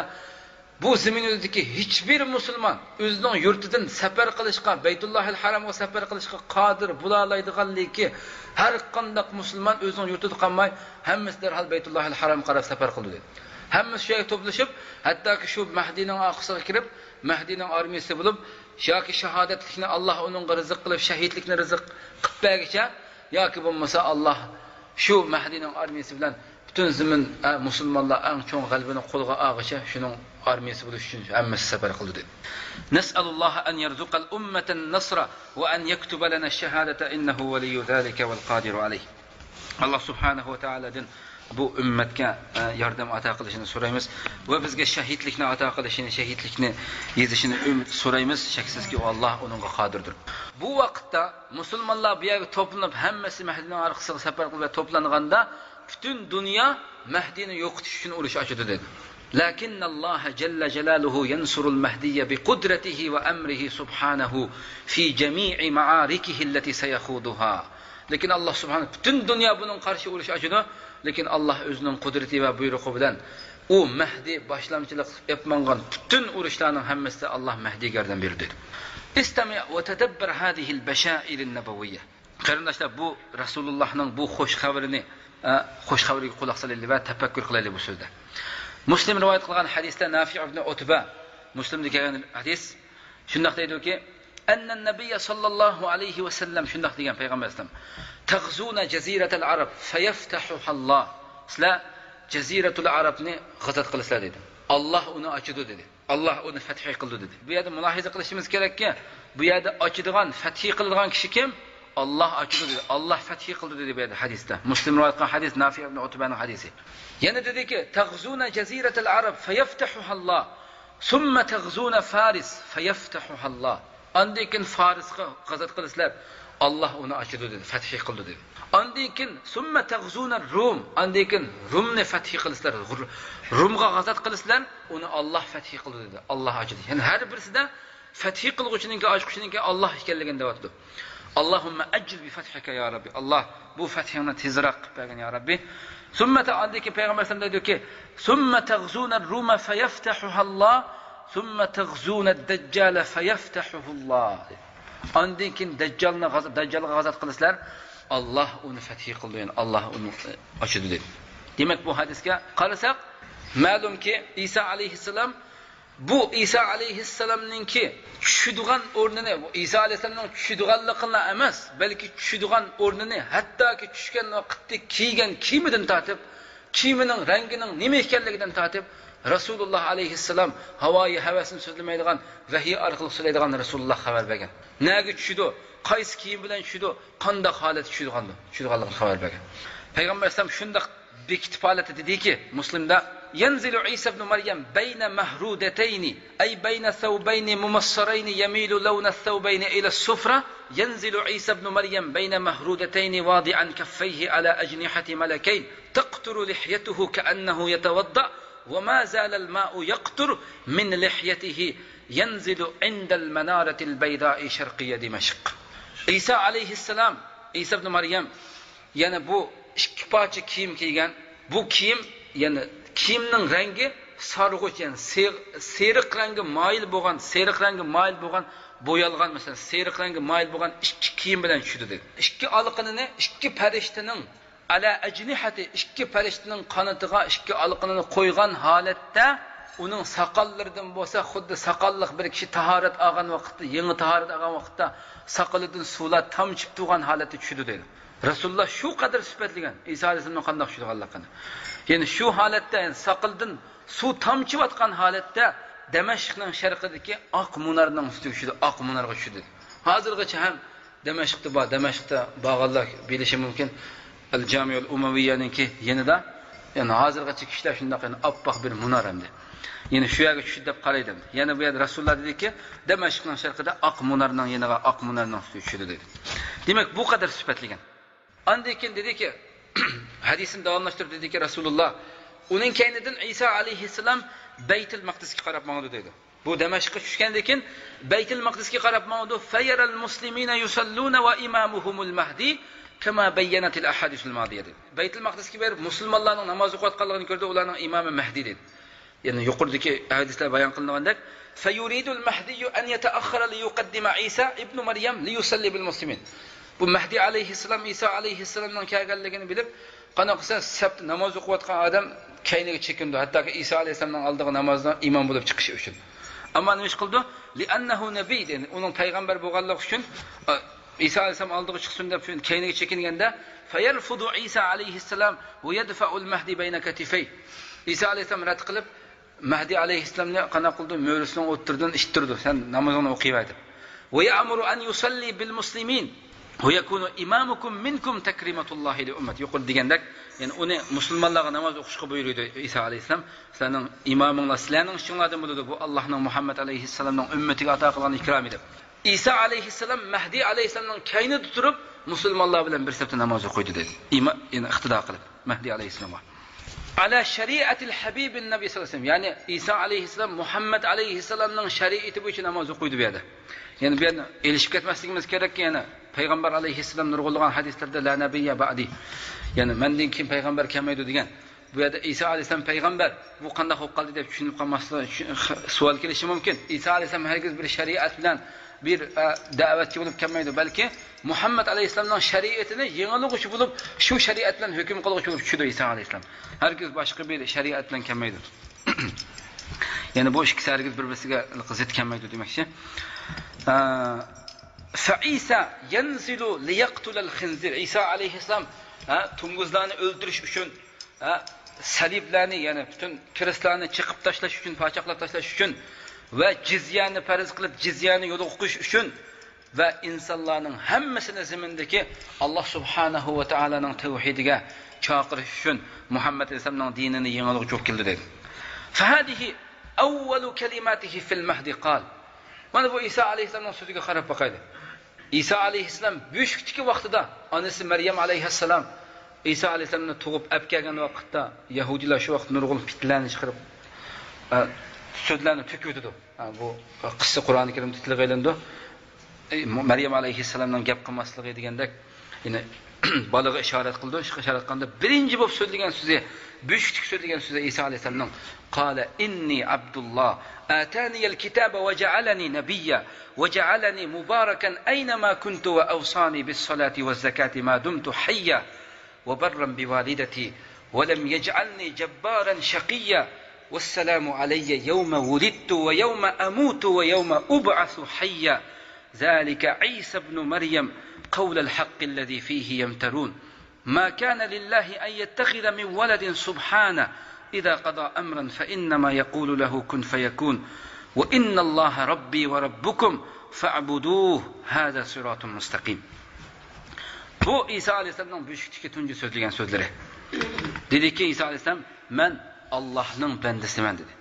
bu zamin yuzidagi hech bir musulmon o'zining yurtidan safar qilishga, Baytullohil Haromga safar qilishga qodir bo'laoladiganligi har qanday musulmon o'zining yurtida qolmay hammasi darhol Baytullohil Haromga qarab safar qildi dedi. Hammasi shu yerga to'plashib, hattoki shu Mahdining orqasiga kirib, Mahdining armiyasi bo'lib, yoki shahodatlikni Alloh uningga rizq qilib, shahidlikni rizq qilib bergicha, yoki bo'lmasa Alloh shu Mahdining armiyasi bilan butun zamin musulmonlar eng cho'ng g'alabani qo'lga olgicha shuning armiyasi bo'lish uchun hammasi safar qildi dedi. Nas'alulloha an yarzuqal ummatan nasra va an yaktuba lana ash-shahadata innahu waliyyu zalika wal qadiru alayh. Alloh subhanahu va taoladan bu ummatga yordam ato qilishini so'raymiz va bizga shahidlikni ato qilishini, shahidlikni yezishini so'raymiz. Shaksizki Alloh uningga qodirdir. Bu vaqtda musulmonlar bu yerga to'planib, hammasi Mahdining orqasiga safar qilib to'planganda butun dunyo Mahdini yo'qotish uchun urush ochdi dedi. Lakinnalloha jalla jalaluhu yansurul mahdiyya bi qudratihi va amrihi subhanahu fi jami'i ma'arikihi allati sayakhuduha. Lekin Alloh subhanahu butun dunyo buning qarshi urush ochdi. Lekin Alloh o'zining qudrati va buyrug'i bilan u Mahdi boshlamchilik yapmangan butun urushlarning hammasida Alloh Mahdiga yordam berdi. Istami va tadabbur hadihi al-bashair an-nabawiyya. Qarindoshlar, bu Rasulullohning bu xush xabariga quloq solaylik va tafakkur qilaylik bu so'zda. Muslim rivoyat qilgan hadisda Nafi' ibn Utba, Muslimda kelgan hadis shunday deydi-ki, anna an-nabiy sallallohu alayhi va sallam shunday degan payg'ambar sollallohu alayhi vasallam, tag'zuna jaziratal arab fayaftahuha Allah. Sizlar jaziratul arabni g'azat qilasizlar dedi. Alloh uni ochdi dedi. Alloh uni fath qildi dedi. Bu yerda mulohaza qilishimiz kerakki, bu yerda ochdigan, fath qiladigan kishi kim? Alloh ochdi dedi. Alloh fath qildi dedi bu yerda hadisda. Muslim rivoyat qilgan hadis Nafi' ibn Utbaning hadisi. Yana dediki, tag'zuna jaziratul arab fayaftahuha Allah. Summa tag'zuna Faris fayaftahuha Allah. Andikin Farisga g'azat qilasizlar. Allah onu açdı dedi, fethi kıldı dedi. Andikin summa taghzuna Rum, andikin Rumni fethi kılıslar, Rumga gazat kılıslar, onu Allah fethi kıldı dedi. Allah açdı. Yani her birisi de fethi kılgıçınınki, açgıçınınki Allah ekanligini deyapti. Allahumma ajil bi fethika ya Rabbi. Allah bu fethini tezroq qilib bergin ya Rabbi. Summa ta'andiki payg'ambar sallallohu alayhi vasallam deydi ki, summa taghzuna Ruma fayaftahuha Allah, summa taghzuna ad-dajjal fayaftahuhu Allah. Andikin Dajjalga gazat kılıslar, Allah onu fethi kıldı, yani Allah onu açdı dedi. Demek bu hadisga qarasak, ma'lum ki İsa aleyhisselam bu İsa aleyhisselamninki tushadigan o'rnini, bu İsa aleyhisselamning tushadiganligini emas, balki tushadigan o'rnini, hattoki tushgan vaqtda kiygan kiyimidan tortib, kiyimining rangining nima ekanligidan tortib, Rasululloh aleyhisselam havoyi havasini so'zlamaydigan, vahiy orqali so'zlaydigan Rasululloh xabar bergan. Nega tushdi? Qaysi kiyim bilan tushdi? Qanday holat tushadiganligini xabar bergan. Payg'ambar alayhisalom shunday bekitib holatda dediki, Muslimda ينزل عيسى ابن مريم بين مهرودتين أي بين ثوبين ممصرين يميل لون الثوبين إلى السفرة. ينزل عيسى ابن مريم بين مهرودتين واضعا كفيه على أجنحة ملكين تقطر لحيته كأنه يتوضأ وما زال الماء يقطر من لحيته ينزل عند المنارة البيضاء شرقية دمشق. عيسى عليه السلام, عيسى ابن مريم yani bu ikki parcha kiyim kiygan. Bu kiyim yani kiyimning rangi sarg'uch, yani seriq rangi moyil bo'lgan, bo'yalgan, masalan seriq rangi moyil bo'lgan ikki kiyim bilan tushdi dedi. Ikki alqinini, ikki farishtaning ala ajnihati, ikki farishtaning qanotiga ikki alqinini qo'ygan holatda, uning soqollaridan bo'lsa, xuddi soqolliq bir kishi tahorat olgan vaqtda, yangi tahorat olgan vaqtda soqolidan suvlar tomchib turgan holatda tushdi dedi. Rasululloh shu qadar sifatlagan İsa alayhisolamning qanday tushganligini. Yani şu holatda, yani soqildan suv tomchiyotgan holatda Damashqning sharqidagi oq munarning ustiga tushdi, oq munarga tushdi. Hozirgacha ham Damashqda bor, Damashqda bog'lar bilishi mumkin. Al-Jami'ul Umaviyyaningki yanida, yani hozirgacha kishilar shunday qilib oppoq bir munar hamdi. Yani shu yerga tushdi deb qaraydi. Yani bu yerda Rasululloh dediki, Damashqning sharqida oq munarning yaniga oq munarning ustiga tushdi dedi. Demak, bu qadar sifatlagan. Andikin dedi ki, hadisini davomlashtirib dediki, Rasululloh uning keynidan İsa alayhissalom Baytul Maqdisga qarab mangdi dedi. Bu Damashqqa tushgandan keyin Baytul Maqdisga qarab mangdi. Fayaral muslimina yusalluna va imamuhumul mahdi kama bayyanatil ahadithul madiyah. Baytul Maqdisga berib musulmonlarning namoz o'qiyotganligini ko'rdi, ularning imomi Mahdi dedi. Yani yuqoridagi hadislar bayon qilinganidek, fayuridul mahdi an yata'akhkhara li yuqaddima İsa ibn Maryam li yusalli bil muslimin. Bu Mahdi aleyhisselam İsa aleyhisselamdan kelganligini bilib, qanaqsa sabt namoz o'qiyotgan odam keyniga chekindi, hatto İsa aleyhisselamdan oldiga namozdan imom bo'lib chiqishi uchun. Ammo nima ish qildi? Li annahu nabiy, yani uning payg'ambar bo'lganligi uchun İsa aleyhisselam oldiga chiqsin deb keyniga chekinganda, fayalfudu İsa aleyhisselam va yadfa'u al-Mahdi bayna katifay. İsa aleyhisselam rad qilib Mahdi aleyhisselamni qanaqa qildi? Mo'risidan o'ttirdi, ishtirdi. Sen namozingni o'qiyver deb. Va ya'muru an yusalli bil muslimin. ويكون إمامكم منكم تكريمة الله لأمة. يقول ديجندك يعني أني مسلمان الله نماز أخشق بيريد عيسى عليه السلام سلام إمام الله سلام شو هذا مدود الله محمد عليه السلام أمتي أتاق الله إكرام ده. عيسى عليه السلام مهدي عليه السلام كاين تطرب مسلمان الله بلن برسبت نماز قيد ده. إمام إن اقتداء قلب مهدي عليه السلام على شريعة الحبيب النبي صلى الله عليه وسلم. يعني عيسى عليه السلام محمد عليه السلام شريعة بيش نماز قيد بيده. Yani bir ilişki etmesligimiz gerek ki, yani Peygamber aleyhisselam nurgulluğun hadislerde la nebiyye ba'di. Yani menden kim peygamber kelmeydi degan. Bu yerda İsa aleyhisselam peygamber, bu qanday bo'lib qoldi deb tushunib qolmasdan savol kelishi mumkin. İsa aleyhisselam herkes bir shariat bilan bir da'vatchi bo'lib kelmaydi, balki Muhammad aleyhisselamning shariatini yengilg'uchi bo'lib, shu shariat bilan hukm qilg'uchi bo'lib tushdi İsa aleyhisselam. Herkes boshqa bir shariat bilan kelmaydi. Yani bu ikki herkes bir-biriga zid kelmaydi demakchi. فَعِيسَى يَنْزِلُ لِيَقْتُلَ الْخِنْزِرِ. İsa aleyhisselam tunguzlarni öldürüş üçün, saliblarni, yani bütün kiristlarni chiqib tashlash uchun, parchaqlab tashlash uchun va jizyani farz qilib jizyani yo'lga qo'yish uchun va insonlarning hammasini zimindagi Alloh subhanahu va taolaning tavhidiga chaqirish uchun Muhammad alayhisolamning dinini yengilg'ich bo'lib keldi dedi. فَهَذِهِ أَوَّلُ كَلِمَاتِهِ فِي الْمَهْدِ قَالَ. Mana bu İsa aleyhisselamning so'ziga qarab boqaydi. İsa alayhissalom büşüktiki vaqtida onasi Maryam alayhissalom İsa alayhissalomni tug'ib olib kelgan vaqtda Yahudilar shu vaqt nurg'un fitnalarni chiqarib so'zlarni to'kibdi. Bu qissa Qur'oni Karimda tilga ilindi. Maryam alayhissalomning gap qilmasligi degandek, yine balığı işaret kıldı. İşaret kıldı. Birinci bu söyleyen söze, büyüklük söyleyen söze İsa Aleyhisselam'ın "Kâle inni Abdullah, âtâniyel kitâbe ve cealeni nebiyya ve cealeni mübâreken eynemâ kuntu ve evsâni bis salâti ve zekâti mâ dumtu hayya ve berren bi valideti ve lem yec'alni cebbâren şakiyya vesselamu aleyye yevme vulidtu ve yevme amutu ve yevme ub'asu hayya. ذلك عيسى بن مريم قول الحق الذي فيه يمترون ما كان لله أن يتخذ من ولد سبحانه إذا قضى أمرا فإنما يقول له كن فيكون وإن الله ربي وربكم فاعبدوه هذا صراط مستقيم. Bu İsa Aleyhisselam'ın büyüklükte tuncu söyleyen sözleri. Dedi ki İsa Aleyhisselam, ben Allah'ın bendesimen dedi.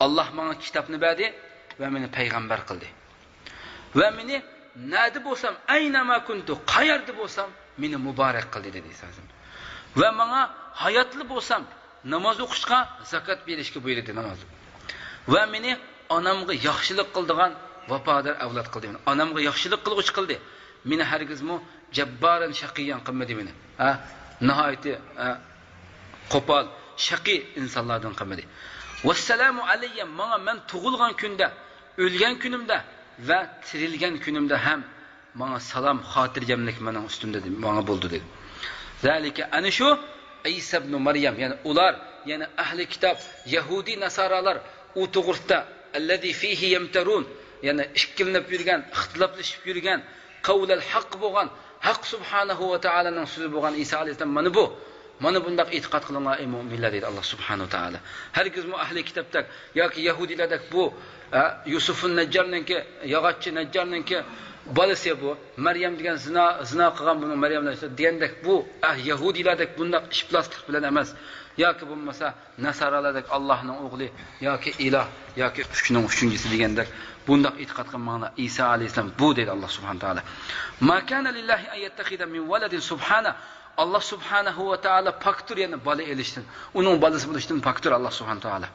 Allah bana kitabını verdi ve beni peygamber kıldı. Ve meni nadi bolsam, aynama kuntu, qayerda bolsam, meni muborak qildi dedi İsa Aleyhisselam. Ve bana hayatlı bolsam, namoz o'qishga, zakat berishga buyurdi namoz. Ve meni onamga yaxshilik qildigan vafodar avlod qildi. Onamga yaxshilik qilg'uchi qildi. Meni hargizmi jabbaran shaqiyan qilmadi meni. Nihoyatda qo'pol, shaqi insonlardan qilmadi. Vassalamu alayya, men tug'ilgan kunda, o'lgan kunimda ve tirilgen günümde hem bana salam hatircemlik benim üstümde dedi, bana buldu dedi. Zalike ani şu İsa ibn Maryam, yani ular, yani ahli kitap, Yahudi Nasaralar o to'g'risida allazi fihi yamtarun, yani ishkilinib yurgan, ixtiloflashib yurgan, qavlal haq bo'lgan, haq subhanahu va taolaning so'zi bo'lgan İsa alayhissalom mana bu. Mana bundaq e'tiqod qilinglar ey mu'minlar dedi Alloh subhanahu va taolo. Herkes mu ahli kitobda yoki Yahudilarda bu Yusufun Najjarninki, yog'ochchi Najjarninki bolasi bu. Maryam degan zina qilgan buni Maryamlar degandek bu Yahudilardek bundaq ishplaslik bilan emas. Yoki bo'lmasa Nasaralardek Allohning o'g'li yoki iloh yoki uchning uchinchisi degandek bundaq e'tiqod qilmoqlar. İsa alayhissalom bu dedi Alloh subhanahu va taolo. Ma kana lillahi an yattakhida min waladin subhana. Allah subhanahu wa ta'ala paktur, yani bala elishtin. Onun balası buluştun paktur Allah subhanahu wa ta'ala.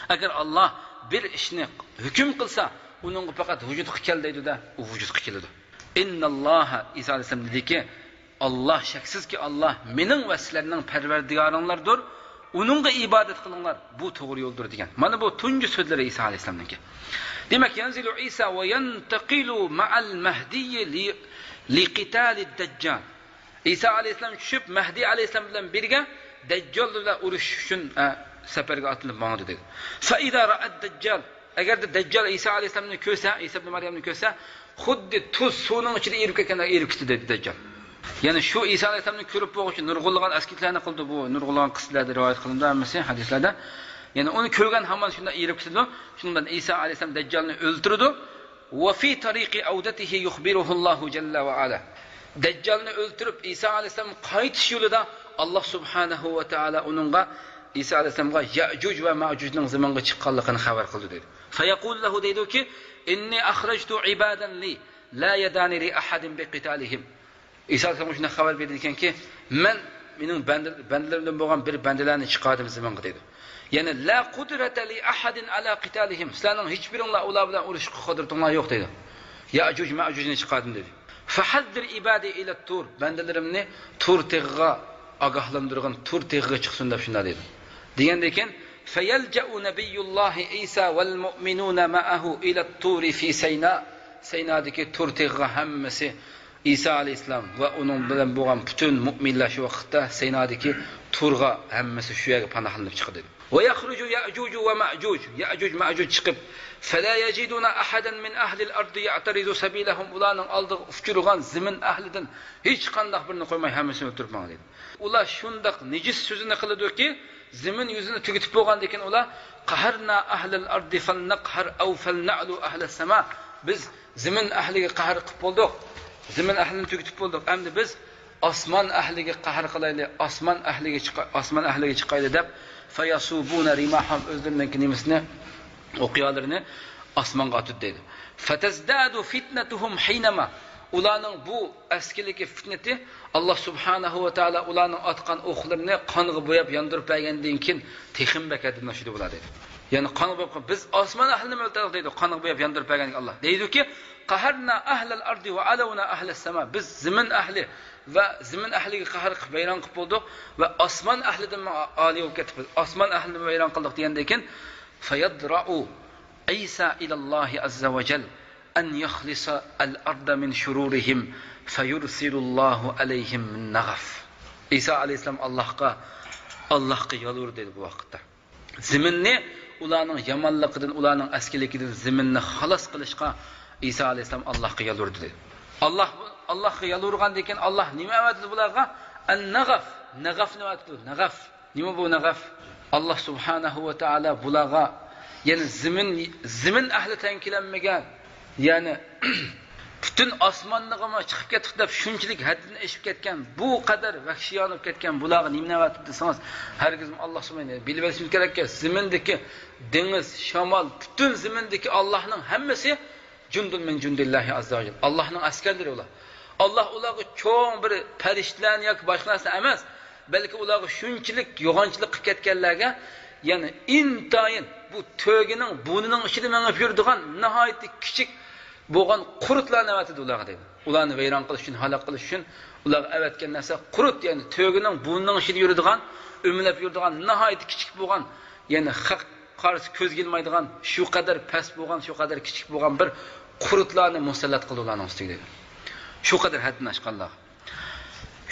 Eğer Allah bir işini hüküm kılsa, onun fakat vücuduk keldiydi de, o vücuduk keldi. İnna Allaha, İsa Aleyhisselam dedi ki, Allah şeksiz ki Allah mening ve sizlerinin perverdigarınlardır. Onunla ibadet kılınlar. Bu doğru yoldur diyen. Bana bu tuncu sözleri İsa Aleyhisselam'ınki. Demek yanzilu İsa ve yantaqilu ma'al mahdiyyi li qitali deccal. İsa Aleyhisselam tushib Mahdi Aleyhisselam bilan birga Dajjal bilan urush uchun safarga otlanib bordi dedi. Fa iza ra'at Dajjal, agarda Dajjal İsa Aleyhisselamni ko'rsa, İsa ibn Maryamni ko'rsa, xuddi tuz suvning ichida erib ketganda erib ketdi dedi Dajjal. Yani şu İsa Aleyhisselamni ko'rib bo'lg'u uchun nurg'ulg'an askitlarni qildi, bu nurg'ulg'an qissalarda rivoyat qilindi hammasi hadislarda. Yani onu ko'rgan hamon shunda erib ketdi. Shundan İsa Aleyhisselam Dajjalni o'ldirdi. Wa fi tariqi audatihi yukhbiruhu Allahu jalla va ala. Dajjalni öldürüp İsa Aleyhisselam qaytish yo'lida Allah subhanahu va taala uningga İsa Aleyhisselamga Ya'juj va Ma'jujning zamonga chiqqanligini xabar qildi dedi. Fa yaqul lahu deydi-ki, inni akhrajtu ibadan li la yadani li ahadin bi qitalihim. İsa Aleyhisselam shunday xabar berdi ekanki, mening bandalarimdan bo'lgan bir bandalarni chiqardim zamonga dedi. Yani la qudrata li ahadin ala qitalihim. Sizlarning hech biringlar ular bilan urushga qodirtinglar yo'q dedi. Ya'juj Ma'jujni chiqardim dedi. Fahaddir ibadi ila tur, bandalarimni tur tig'iga agahlandırgan tur tig'iga chiqsin deb shunday dedi. Degandeken fayalja'u nabiyullohi Isa vel mu'minuna ma'ahu ila turi fi Sayna. Saynadagi tur tig'iga hammasi İsa Aleyhisselam ve onun bilan bo'lgan butun mu'minlar shu vaqtda Saynadagi turga hammasi shu yerga panohlanib chiqdi dedi. Ve yakhruju Ya'juj ve Ma'juj, Ya'juj Ma'juj chiqib فلا يجدون أحدا من أهل الأرض يعترض سبيلهم ularning aldı ufchurgan zimin ahlidan hech qandaq birini qo'ymay hammasini o'ldirib qo'ygan dedi. Ular shundaq nejis so'zini qiladi-ki, zimin yuzini tugitib bo'lgandan keyin ular qaharna ahlal ardi falnaqhar aw falna'lu ahlas sama. Biz zimin ahliga qahr qilib bo'ldik. Zimin ahlini tugitib bo'ldik. Endi biz osmon ahliga qahr qilaylik, osmon ahliga chiqaylik deb fayasubuna rimahum o'zlarining nimasini o'qiyalarni osmonga otib dedi. Fatazdadu fitnatuhum hinama. ularning bu askiligi fitnati Alloh subhanahu va taolo ularning otgan o'qlarini qonga bo'yab yondirib bergandan keyin texim bakadin shu bo'ladi. Ya'ni qonga bo'yab biz osmon ahlini o'ltirdik deydi, qonga bo'yab yondirib bergan Alloh. Deydi-ki, qaharna ahlal ardi va alawna ahlas sama. Biz zimin ahli va zimin ahliga qahr qilib bayron qilib bo'ldik va osmon ahlidan oliy bo'lib ketdik. Osmon ahlini bayron qildik degandan keyin fayadra'u Isa ila Alloh azza va jall an yakhlisa al-arda min shururihim fayursilullohu alayhim min naghaf. Isa alayhisalom Allohga yolur dedi bu vaqtda. Ziminni ularning yomonligidan, ularning askiligidan ziminni xalos qilishga Isa alayhisalom Allohga yolurdi dedi. Allohga yolurgan ekan Alloh nima aytdi bularga? An-naghaf. Naghaf nima aytdi? Naghaf. Nima bu naghaf? Alloh subhanahu va taolo bularga yani zimin ahli tankilanmagan, yani butun osmonlig'ima chiqib ketib deb shunchalik haddini eshib ketgan, bu qadar vahshiyonib ketgan bularga nima aytdi desangiz, hargiz Alloh subhanahu bilib olishimiz kerakki, zimindagi dengiz, shamol, butun zimindagi Allohning hammasi jundun min jundillahi azza va jalla. Allohning askarlari ular. Alloh ularga cho'ng bir farishtalarni yoki boshqa narsa emas, balki ularga shunchalik yo'g'onchilik qilib ketganlarga, ya'ni intayin bu to'gining bunining ichida mengib yuradigan nihoyatda kichik bo'lgan qurutlarni avatdi ularga dedi. Ularni vayron qilish uchun, halok qilish uchun ular avatgan narsa qurut, ya'ni to'gining bunining ichida yuradigan, o'milab yuradigan nihoyatda kichik bo'lgan, ya'ni haq qarshi ko'z kelmaydigan, shu qadar past bo'lgan, shu qadar kichik bo'lgan bir qurutlarni musallat qildi ularning ustiga dedi. Shu qadar haddini oshganlar.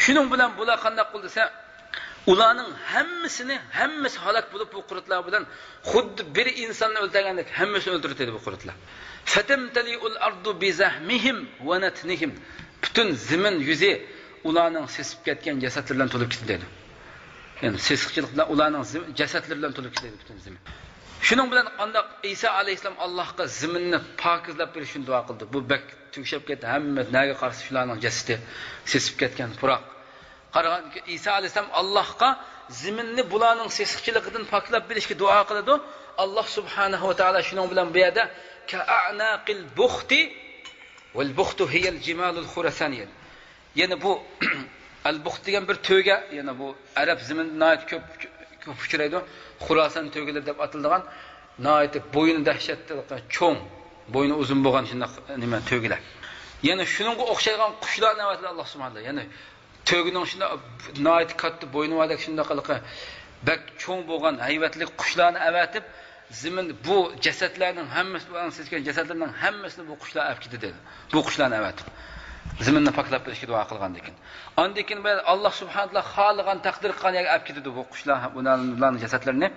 Shuning bilan bular qanday qildi desa, ularning hammasi halok bo'lib bu qurutlar bilan xuddi bir insonni o'ldirgandek hammasini o'ldirdi dedi bu qurutlar. Fatamtali'ul ardu bizahmihim va natnihim. Butun zimin yuzi ularning sesib ketgan jasadlar bilan to'lib ketdi dedi. Ya'ni sesiqchilik bilan ularning jasadlar bilan to'lib ketdi butun zimin. Shuning bilan anda Isa alayhisalom Allohga ziminni pokizlab berishni duo qildi. Bu bak tugshab ketdi, hamma naga qarshi shularning jasadi sesib ketgan puroq. Qaragan Isa alayhisalom Allohga ziminni bularning sesiqchiligidan poklab berishga duo qildi. Alloh subhanahu va taolo shuning bilan bu yerda ka'anaqil buxti wal buxtu hiya al-jimalul khurasaniyya. Yana bu al-buxt degan bir to'ga, yana bu arab ziminida ko'p uchraydi. Xurasan to'gilar deb atilgan, nihoyat bo'yni dahshatli, cho'ng, bo'yni uzun bo'lgan shunday nima to'gilar. Yana shuningga o'xshagan qushlarni avatdi Alloh subhanahu. Yana to'gining shunda nihoyat katta bo'yni vardek shunday qiliq bak cho'ng bo'lgan hayvatli qushlarni avatib, zimin bu jasadlarning hammasi bilan seskan jasadlarning hammasini bu qushlar olib ketdi dedi. Bu qushlarni avatib ziminni paklab berishga duo qilgan ekan. Ondan keyin Alloh subhanahu va taolo xohlagan taqdir qilgan olib ketdi bu qushlar ularning jasadlarini.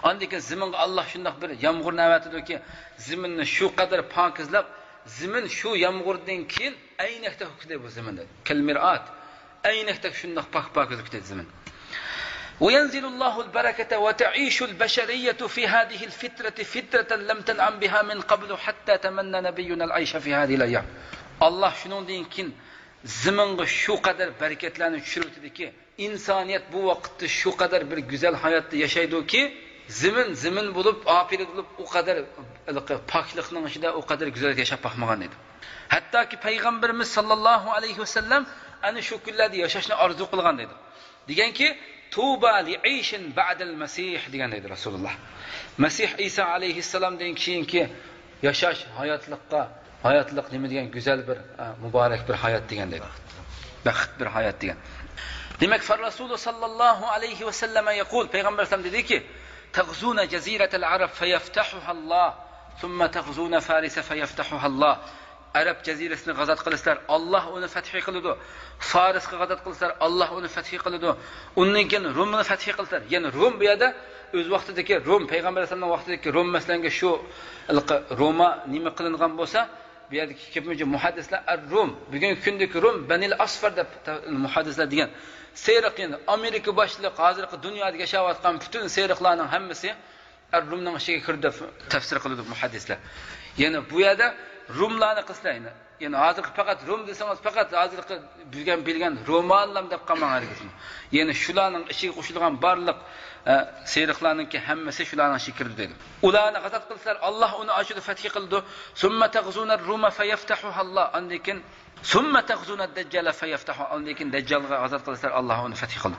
Ondan keyin ziminga Alloh shunday bir yomg'irni avatdiki, ziminni shu qadar pokizlab, zimin shu yomg'irdan keyin aynakda hukdi bu ziminda. Kalmirat aynakda shunday pokiz hukdi zimin. وينزل الله البركة وتعيش البشرية في هذه الفترة فترة لم تنعم بها من قبل حتى تمنى نبينا العيش في هذه الأيام. Allah shuningdan keyin ziminga shu qadar barakatlarni tushiribdiki, insoniyat bu vaqtda shu qadar bir go'zal hayotda yashaydiki, zimin bo'lib, opirat bo'lib, u qadar poklikning ichida u qadar go'zal yashab baxmagan edi. Hattoki payg'ambarimiz sollallohu alayhi vasallam ana shu kunlarda yashashni orzu qilgan edi. Deganki, Tuba li'ishin ba'dal masih degan edi Rasululloh. Masih Isa alayhissalomdan keyingi yashash hayotlik nima degan go'zal bir muborak bir hayot degan dedi. Baxt bir hayot degan. Demak, Rasululloh sallallohu alayhi va sallam yaqul, payg'ambar sallam dediki, taghzuna jaziratal arab fayaftahuha Allah, thumma taghzuna farisa fayaftahuha Allah. Arab jazirasini g'azot qilislar, Alloh uni fath qiladi. Farisga g'azot qilislar, Alloh uni fath qiladi. Undan keyin Rumni fath qildilar. Ya'ni Rum bu yerda o'z vaqtidagi Rum, payg'ambar sallallohu vaqtidagi Rum masalanga shu Roma nima qilingan bo'lsa, bu yerdagi ko'pincha muhaddislar Rum, bugungi kundagi Rum Banil Asfar deb muhaddislar degan. Seriq, endi Amerika boshliq hozirgi dunyoda yashayotgan butun seriqlarning hammasi Rumning ichiga kirdi deb tafsir qiladi muhaddislar. Yana bu yerda Rumlarni qilsayni. Yani hozir faqat Rum desangiz faqat hozirgi bilgan Romanlam deb qolmang hargizmi. Yani shularning ichiga qo'shilgan barliq seriqlarninki hammasi shularning shikri dedi. Ularni g'azab qilsalar Alloh uni ochib fath qildi. Summa taghzuna ar-ruma fayaftahuha Allah. Andikin summa taghzuna ad-dajjal fayaftahu. Andikin dajjalga g'azab qilsalar Alloh uni fath qildi.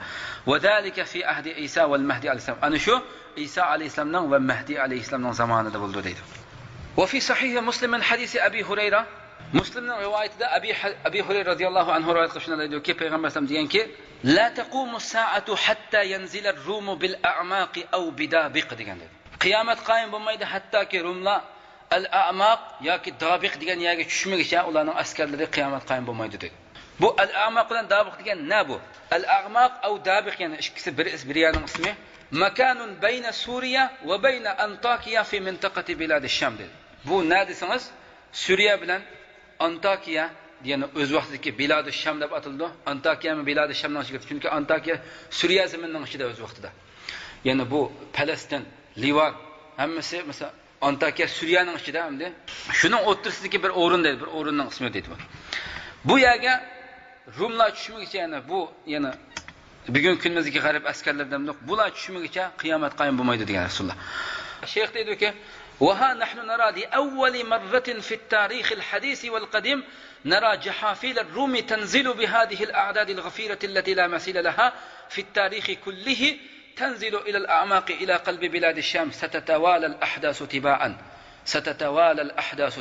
Va zalika fi ahdi Isa wal Mahdi alayhisalom. Ana shu Isa alayhisalomning va Mahdi alayhisalomning zamonida bo'ldi deydi. Wa fi sahih Muslim min hadisi Abi Hurayra Muslimning rivoyatida Abi Hurayra radhiyallohu anhu rivoyat qilishini aytdiki, payg'ambar sollallohu alayhi vasallam deganki, "La taqumu as-sa'atu hatta yanzila ar-rumu bil a'maqi aw bidabiq" deganlar. Qiyomat qoyim bo'lmaydi hattoki Rumlar al-a'maq yoki dabiq degan yerga tushmaguncha ularning askarlari qiyomat qoyim bo'lmaydi dedi. Bu al-a'maq bilan dabiq degan nima bu? Al-a'maq aw dabiq yani ikkisi bir yerning ismi. Makanun bayna Suriya va bayna Antakiya fi mintaqati bilad ash-Sham dedi. Bu nima desangiz, Suriya bilan Antakiya yani o'z vaqtidagi Bilad-ı Sham deb atildi. Antakiya mi Bilad-ı Shamning ichiga, chunki Antakiya Suriya zaminining ichida o'z vaqtida. Yani bu Palestin, Livan hammasi mesela Antakiya Suriyaning ichida hamda shuning o'rtasidagi bir o'rin deydi, bir o'rinning ismi deydi bu. Bu yerga Rumlar tushmaguncha yani bu yani bugun kunimizdagi g'arib askarlardan bular tushmaguncha qiyomat qoyim bo'lmaydi degan Rasululloh. Shayx deydiki وها نحن نرى لأول مرة في التاريخ الحديث والقديم نرى جحافل الروم تنزل بهذه الأعداد الغفيرة التي لا مثيل لها في التاريخ كله تنزل إلى الأعماق إلى قلب بلاد الشام ستتوالى الأحداث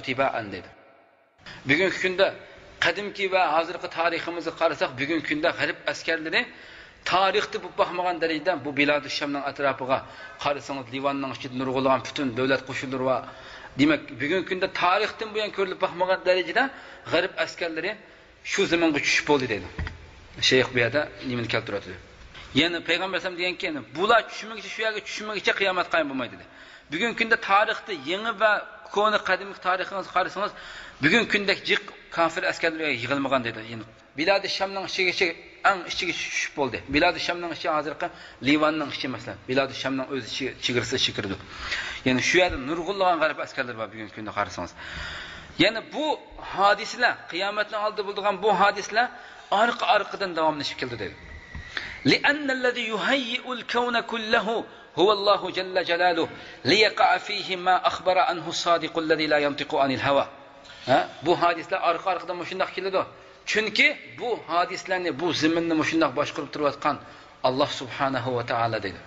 تباعا dedi. Bugün kunda qadimki va hozirgi tariximizni qarasak, bugun kunda g'arib askarlari tarixda bu baxmagan darajada bu Bilad-ı Shamning atrofiga qarasangiz Livanning ichida nurg'ulg'an butun davlat qo'shinlari va demak bugungi kunda tarixdan buyon ko'rilib baxmagan darajada g'arib askarlari shu zamonga tushib bo'ldi dedi. Shayx bu yerda nimani keltiradi? Ya'ni payg'ambar alayhisalom deganki, bular tushmaguncha shu yerga tushmaguncha qiyomat qoyim bo'lmaydi dedi. Bugungi kunda tarixda yangi va ko'ni qadimgi tarixingizni qarasangiz bugungi kundagi jiq kafir askarlarga yig'ilmagan dedi. Ya'ni Bilad-ı Shamning ichiga eng ichiga tushib bo'ldi. Bilad-ı Shamning ichi hozirgi Livanning ichi masalan. Bilad-ı Shamning o'z chegirasi kirdi. Ya'ni shu yerda nurg'ulg'an g'arib askarlar bor bugungi kunda qarasangiz. Ya'ni bu hodisalar qiyomatning oldida bo'lgan bu hodisalar orqa-orqadan davomlashib keldi dedi. لأن الذي يهيئ الكون كله هو الله جل جلاله ليقع فيه ما أخبر عنه الصادق الذي لا ينطق عن الهوى. Bu hadislar orqa-orqadan shunday keladi. Chunki bu hadislarni, bu zaminni shunday boshqarib turayotgan Alloh subhanahu va taolo dedi.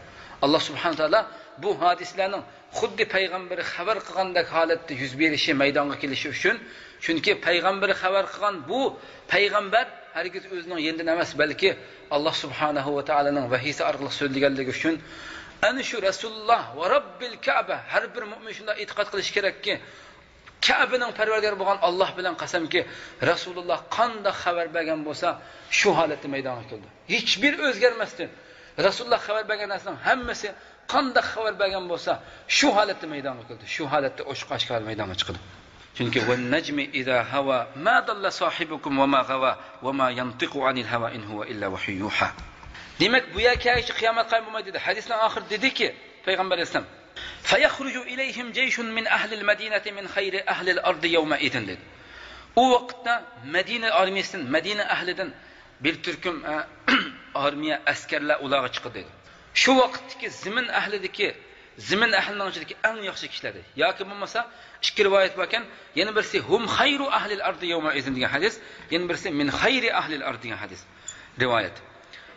Alloh subhanahu va taolo bu hadislarning xuddi payg'ambari xabar qilgandek holatda yuz berishi, maydonga kelishi uchun, chunki payg'ambari xabar qilgan bu payg'ambar hargiz o'zining yendan emas, balki Alloh subhanahu va taoloning vahiysi orqali so'zlaganligi uchun ana shu Rasululloh va Robbil Ka'ba har bir mu'min shunday e'tiqod qilish kerakki, Ka'baning parvardigori bo'lgan Alloh bilan qasamki, Rasululloh qanday xabar bergan bo'lsa, shu holatda maydonga keldi. Hech bir o'zgarmasdan Rasululloh xabar bergan narsaning hammasi qanday xabar bergan bo'lsa, shu holatda maydonga keldi. Shu holatda oshqashqar maydonga chiqdi. Chunki wan najmi idha hawa ma dalla sahibukum wa ma ghawa wa ma yantiqu anil hawa in huwa illa wahyuha. Demak, bu yerga qiyomat qoyim bo'lmaydi dedi. Hadisning oxir dediki, payg'ambar alayhisalom فيخرج إليهم جيش من أهل المدينة من خير أهل الأرض يومئذ dedi. O vaqtda Madina armiyasidan, Madina ahlidan bir turkum armiya askarlar ularga chiqdi dedi. Shu vaqtdagi zimin ahlidagi, zimin ahlining ichidagi eng yaxshi kishilar dedi. Yoki bo'lmasa ikki rivoyat bor ekan, yana birisi hum khayru ahli al-ardi yawma'idh degan hadis, yana birisi min khayri ahli al-ardi degan hadis. Rivoyat.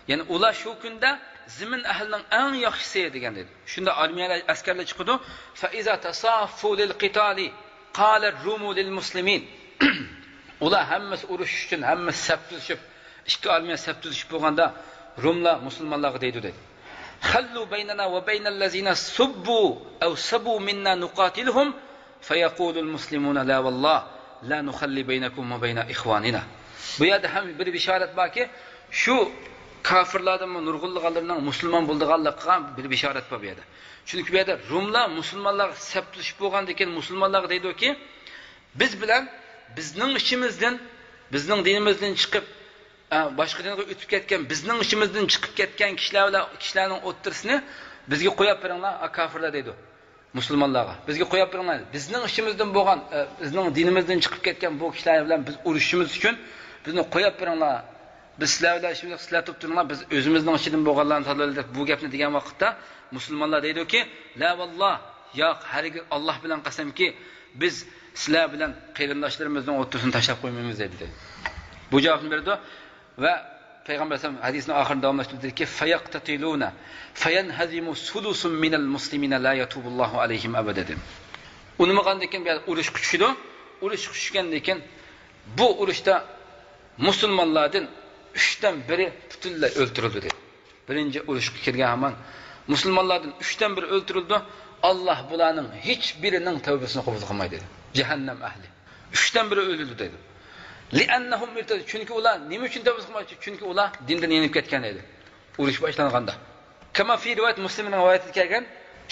Ya'ni ular shu kunda zimin ahlining eng yaxshisi degan dedi. Shunda armiyalar askarlar chiqdi. Fa iza tasaffu lil qitali qala ar-rumu lil muslimin. Ular hammasi urush uchun hammasi saf tuzishib, ikki armiya saf tuzishib bo'lganda Rumlar musulmonlarga deydi dedi. Khallu baynana va baynal lazina subbu aw sabu minna nuqatiluhum fayaqulu al-muslimuna la wallah la nukhalli baynakum va bayna ikhwanina. Bu yerda ham bir bishorat borki, shu kafirlardan nurg'ullarning musulmon bo'lganligiga bir bishorat bor bu yerda. Chunki bu yerda Rumlar musulmonlar saf tuzishib bo'lgandan keyin musulmonlarga deydi-ki, biz bilan bizning ishimizdan, bizning dinimizdan chiqib boshqa dinga o'tib ketgan, bizning ishimizdan chiqib ketgan kishilarning o'ttirisini bizga qo'yib beringlar, kafirlar deydi. musulmonlarga. Bizga qo'yib beringlar. Bizning ishimizdan bo'lgan, bizning dinimizdan chiqib ketgan bu kishilar bilan biz urushishimiz uchun bizni qo'yib beringlar. Biz sizlar bilan ishimizni qilatib turinglar. Biz o'zimizning ichidan bo'lganlarni tanlaylik deb bu gapni degan vaqtda musulmonlar deydiki, la valloh, yo'q, hargiz Alloh bilan qasamki, biz sizlar bilan qarindoshlarimizning o'rtasini tashlab qo'ymaymiz dedi. Bu javobni berdi va Payg'ambar alayhisalom hadisning oxirida davomlashtirdi ki, fayaqtatiluna fayanhazimu sulusun minal muslimina la yatubullohu alayhim abada dedi. Uni qanday ekan, urush kuchishdi. Urush kuchishgandan keyin bu urushda musulmonlardan 3dan biri butunlay o'ldirildi dedi. Birinchi urushga kirgan hamon musulmonlardan 3dan biri o'ldirildi. Alloh bularning hech birining tavbasini qabul qilmaydi dedi. Jahannam ahli. 3dan biri o'ldirildi dedi. Li'annahum murtad, chunki ular nima uchun tavba qilmoqchi? Chunki ular dindan yenib ketgan edi. Urush boshlanganda. Kama fi rivoyat Muslimning rivoyatida kelgan,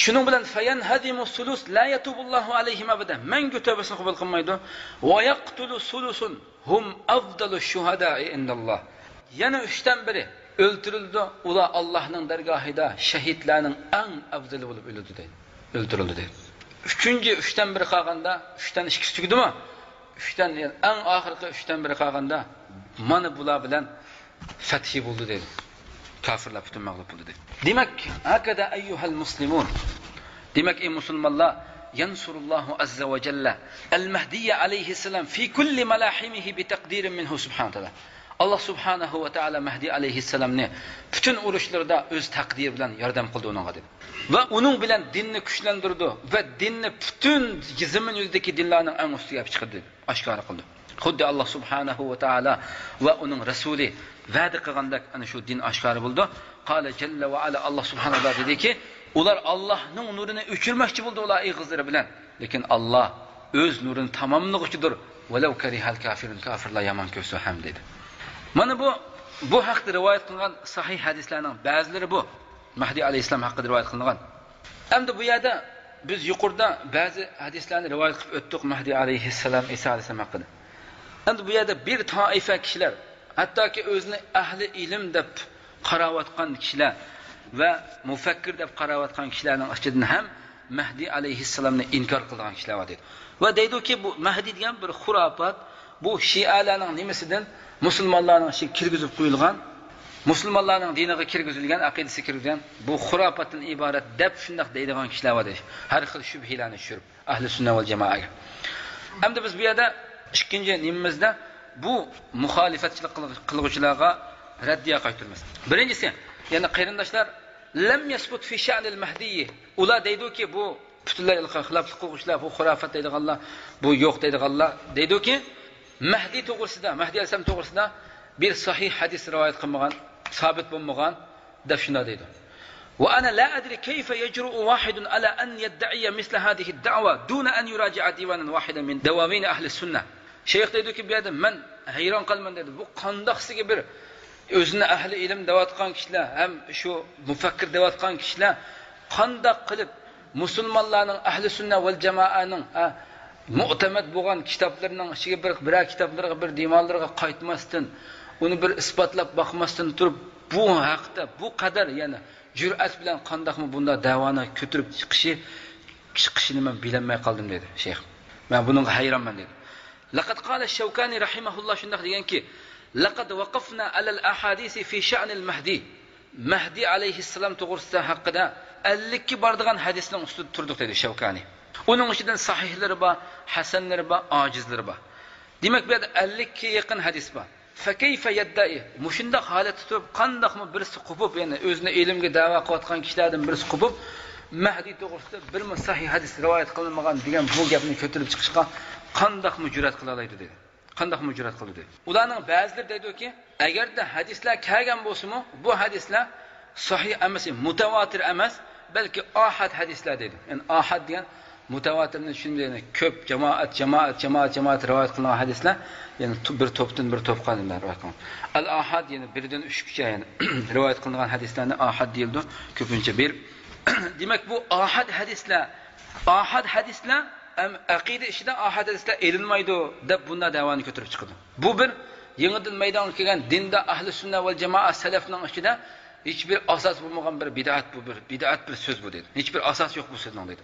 shuning bilan fayanhadimu sulus la yatubullohu alayhim abada. Mangu tavbasini qabul qilmaydi. Va yaqtulu sulusun hum afdalu shuhada'i indalloh. Yana 3dan biri o'ldirildi. Ular Allohning dargohida shahidlarning eng afzali bo'lib o'ldi dedi. O'ldirildi dedi. 3dan biri qolganda 3dan 2 tugdimi? 3dan eng oxirgi 3dan biri qolganda mana bular bilan fathi bo'ldi dedi. Kafirlar butun mag'lub bo'ldi dedi. Demak, hakada ayyuhal muslimun. Demak, ey musulmonlar, yansurullohu azza va jalla al-Mahdi alayhi salam fi kulli malahimihi bi taqdirin minhu subhanahu taala. Allah subhanahu va taala Mahdi alayhi salamni butun urushlarda o'z taqdiri bilan yordam qildi unga dedi. Va uning bilan dinni kuchlantirdi va dinni butun zamin yuzidagi dinlarning eng ustiga chiqardi, oshkor qildi. Xuddi Allah subhanahu va taala va uning rasuli va'da qilgandek ana shu din oshkor bo'ldi. Qala jalla va ala, Allah subhanahu va taala dediki, ular Allohning nurini o'chirmoqchi bo'ldi ular ig'izlari bilan, lekin Alloh o'z nurini tamomlaguchidir. Walau karihal kafirun, kafirlar yomon ko'rsa ham dedi. Mana bu haqda rivoyat qilingan sahih hadislarning ba'zilari bu Mahdi alayhisalom haqida rivoyat qilingan. Endi bu yerda biz yuqorida ba'zi hadislarni rivoyat qilib o'tdik Mahdi alayhisalom, Isa alayhisalom haqida. Endi bu yerda bir toifa kishilar, hattoki o'zini ahli ilm deb qarawatgan kishilar va mufakkir deb qarawatgan kishilarning ichidan ham Mahdi alayhisalomni inkor qilgan kishilar bor dedi. Va deydiki, bu Mahdi degan bir xurofat, bu Shialarning nimasidan musulmonlarning ichiga kirgizib qo'yilgan, musulmonlarning diniga kirgizilgan, aqidasiga kirgizilgan bu xurofotdan iborat deb shunday deydigan kishilar bor. Har xil shubhalarni tushirib ahli sunna va jamoaga. Hamda biz bu yerda ikkinchi nimamizda bu muxolifatchilik qiluvchilarga raddiya qaytaramiz. Birinchisi, ya'ni qarindoshlar lam yasbut fi sha'nil mahdi. Ular deydiki, bu butunlay xiloflik qiluvchilar, bu xurofat deydiganlar, bu yo'q deydiganlar deydiki, Mahdi to'g'risida, Mahdi alayhisalom to'g'risida bir sahih hadis rivoyat qilmagan, sabit bo'lmagan deb shunda deydi. Va ana la adri kayfa yajru'u wahidun ala an yad'i misla hadhihi ad-da'wa duna an yuraji'a divanan wahidan min dawawin ahli sunnah. Shayx deydiki, bu yerda men hayron qolman dedi. Bu qandoqsiga bir o'zini ahli ilm deyotgan kishilar, ham shu mufakkir deyotgan kishilar qandoq qilib musulmonlarning ahli sunna va jamoaning mu'tamad bo'lgan kitoblarning ichiga bir kitoblarga, bir dimonlarga qaytmasdan, uni bir isbotlab boqmasdan turib, bu haqda bu qadar yana jur'at bilan qandoqmi bunda davoni ko'tirib chiqishini men bilolmay qoldim dedi shayx. Men bunga hayronman dedi. Laqad qala Shawkani rahimahulloh shunday deganki, laqad waqafna ala al-ahadisi fi sha'n al-Mahdi. Mahdi alayhissalom to'g'risida haqida 50 bordigan hadisning ustida turdik dedi Shawkani. Uning ichidan sahihlari bor, hasanlari bor, ojizlari bor. Demak, bu yerda 50 ga yaqin hadis bor. Fa kayfa yadda'i? Mushunda holatda turib, qandoqmi birisi qopib, ya'ni o'zini ilmga da'vo qilayotgan kishilardan birisi qopib, Mahdi to'g'risida bir sahih hadis rivoyat qilinmagan degan bu gapni ko'tarib chiqishga qandoqmi jur'at qila oladi dedi. Qandoqmi jur'at qildi dedi. Ularning ba'zilari deydiki, agarda hadislar kelgan bo'lsa-mu, bu hadislar sahih emas, mutawatir emas, balki ahad hadislar dedi. Ya'ni ahad degan mutawatirni shunday ko'p jamoat rivoyat qilingan hadislar, ya'ni bir to'pdan bir to'pqa rivoyat qilingan. Al-ahad ya'ni birdan 3gacha ya'ni rivoyat qilingan hadislarni ahad deyildi, ko'pincha bir. Demak, bu ahad hadislar aqida ishida ahad hadislar elinmaydi deb bunday davoni ko'tarib chiqdi. Bu bir yangidan maydonga kelgan dinda ahli sunna va jamoat salafning ichida hiçbir asas bulmagan bir bid'at bir söz bu dedi. Hiçbir asas yok bu sözün dedi.